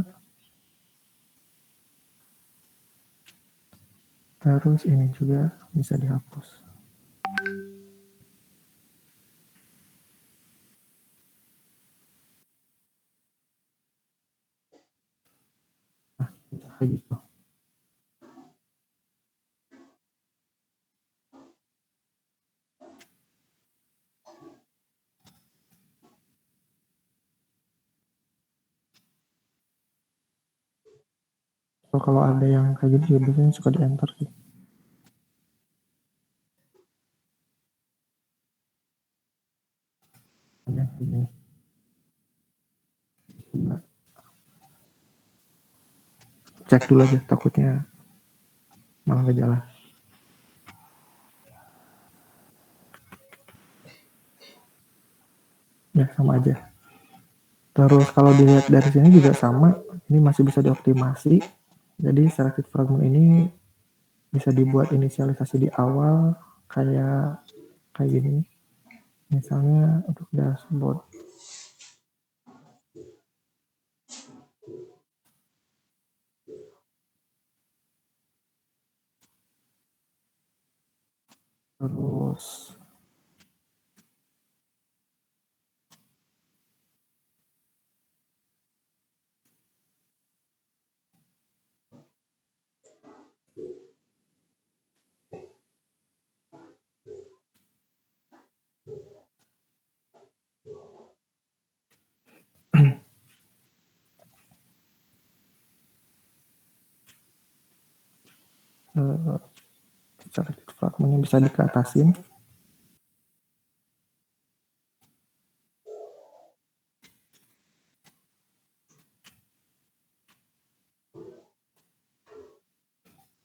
Terus ini juga bisa dihapus. Nah, kayak gitu. So, kalau ada yang kayak gitu juga biasanya suka di enter sih. Ada ini. Cek dulu aja, takutnya malah nggak jalan. Ya sama aja. Terus kalau dilihat dari sini juga sama, ini masih bisa dioptimasi. Jadi selected fragment ini bisa dibuat inisialisasi di awal kayak gini. Misalnya untuk dashboard. terus selected fragmentnya bisa dikeatasin.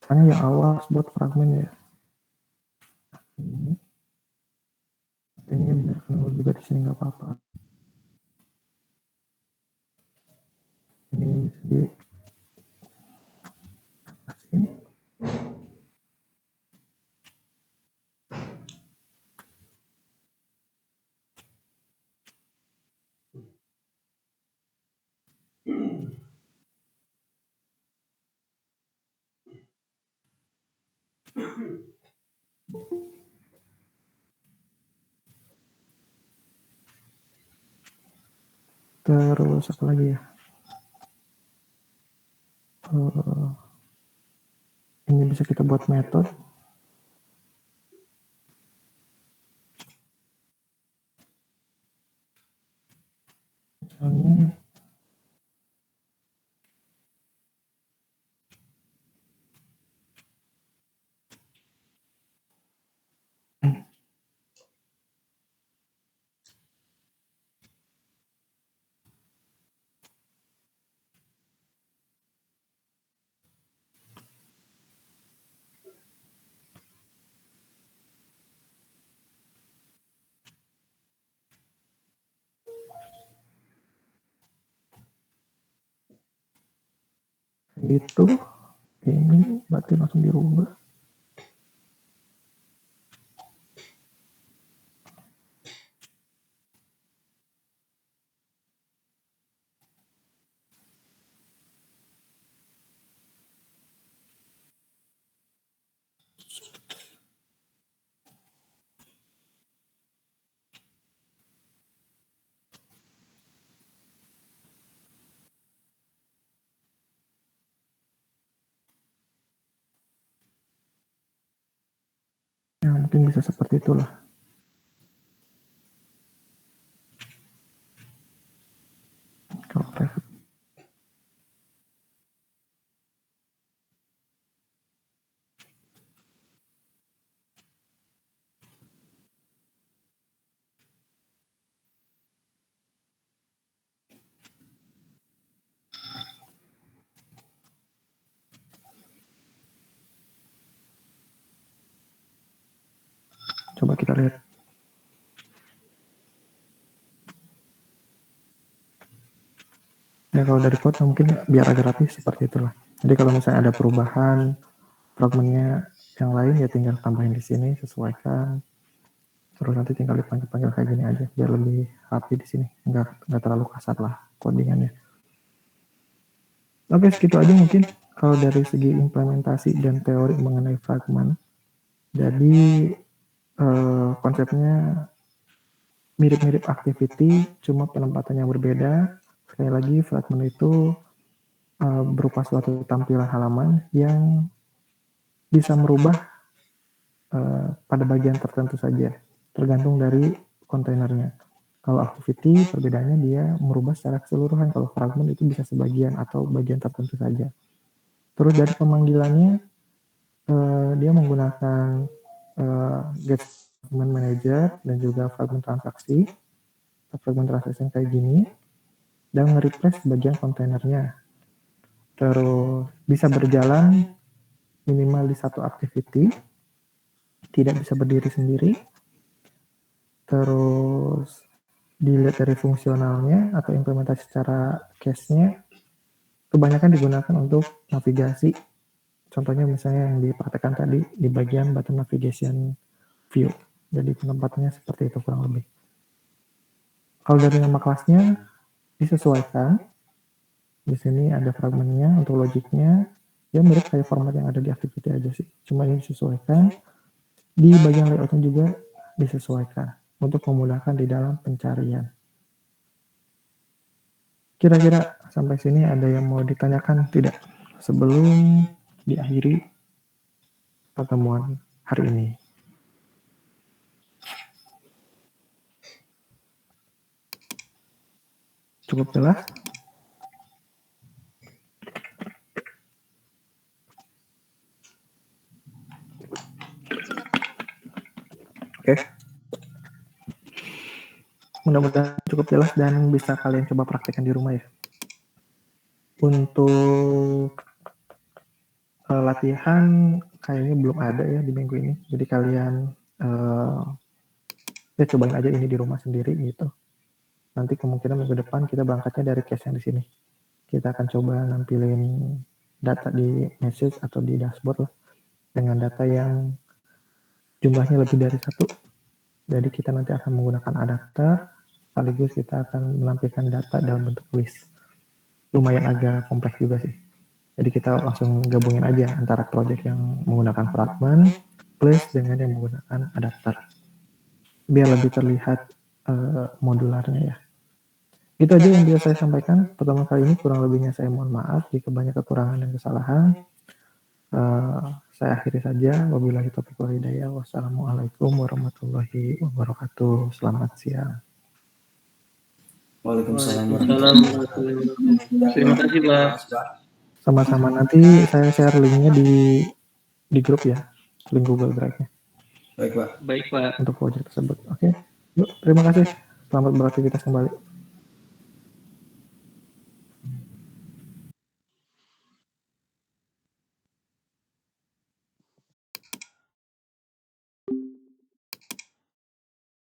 Misalnya yang awal buat fragmen ya. Ini bisa nol juga di sini nggak apa-apa. Ini bisa di atasin. Terus apa lagi ya? Ini bisa kita buat metode. Misalnya itu ini berarti langsung dirubah. Ya mungkin bisa seperti itulah. Kalau private. Coba kita lihat. Ya kalau dari code mungkin biar agak rapi seperti itulah. Jadi kalau misalnya ada perubahan fragmennya yang lain ya tinggal tambahin di sini, sesuaikan. Terus nanti tinggal dipanggil-panggil kayak gini aja biar lebih rapi di sini. Nggak terlalu kasar lah codingannya. Oke, segitu aja mungkin kalau dari segi implementasi dan teori mengenai fragment. Jadi konsepnya mirip-mirip activity, cuma penempatannya berbeda. Sekali lagi, fragment itu berupa suatu tampilan halaman yang bisa merubah pada bagian tertentu saja, tergantung dari kontainernya. Kalau activity, perbedaannya dia merubah secara keseluruhan. Kalau fragment itu bisa sebagian atau bagian tertentu saja. Terus dari pemanggilannya, dia menggunakan get fragment manager dan juga fragment transaksi yang kayak gini, dan nge-replace bagian kontainernya. Terus bisa berjalan minimal di satu activity, tidak bisa berdiri sendiri. Terus dilihat dari fungsionalnya atau implementasi secara case-nya, kebanyakan digunakan untuk navigasi. Contohnya misalnya yang dipraktekkan tadi di bagian button navigation view. Jadi penempatannya seperti itu kurang lebih. Kalau dari nama kelasnya disesuaikan. Di sini ada fragmennya untuk logiknya. Ya mirip kayak format yang ada di activity aja sih. Cuma ini disesuaikan. Di bagian layoutnya juga disesuaikan untuk memudahkan di dalam pencarian. Kira-kira sampai sini ada yang mau ditanyakan tidak sebelum diakhiri pertemuan hari ini? Cukup jelas? Oke. Mudah-mudahan cukup jelas dan bisa kalian coba praktekkan di rumah ya. Untuk latihan kayaknya belum ada ya di minggu ini. Jadi kalian ya cobain aja ini di rumah sendiri gitu. Nanti kemungkinan minggu depan kita berangkatnya dari case yang di sini. Kita akan coba nampilin data di message atau di dashboard lah dengan data yang jumlahnya lebih dari 1. Jadi kita nanti akan menggunakan adapter, sekaligus kita akan menampilkan data dalam bentuk list. Lumayan agak kompleks juga sih. Jadi kita langsung gabungin aja antara project yang menggunakan fragment plus dengan yang menggunakan adapter. Biar lebih terlihat modularnya ya. Itu aja yang bisa saya sampaikan. Pertama kali ini kurang lebihnya saya mohon maaf jika banyak kekurangan dan kesalahan. Saya akhiri saja. Wabillahi taufiq wal hidayah. Wassalamualaikum warahmatullahi wabarakatuh. Selamat siang. Waalaikumsalam warahmatullahi wabarakatuh. Terima kasih, Pak. Sama-sama, nanti saya share linknya di grup ya, link Google Drive-nya. Baik, Pak. Baik, Pak. Untuk project tersebut. Oke. Yuk, terima kasih. Selamat beraktivitas kembali.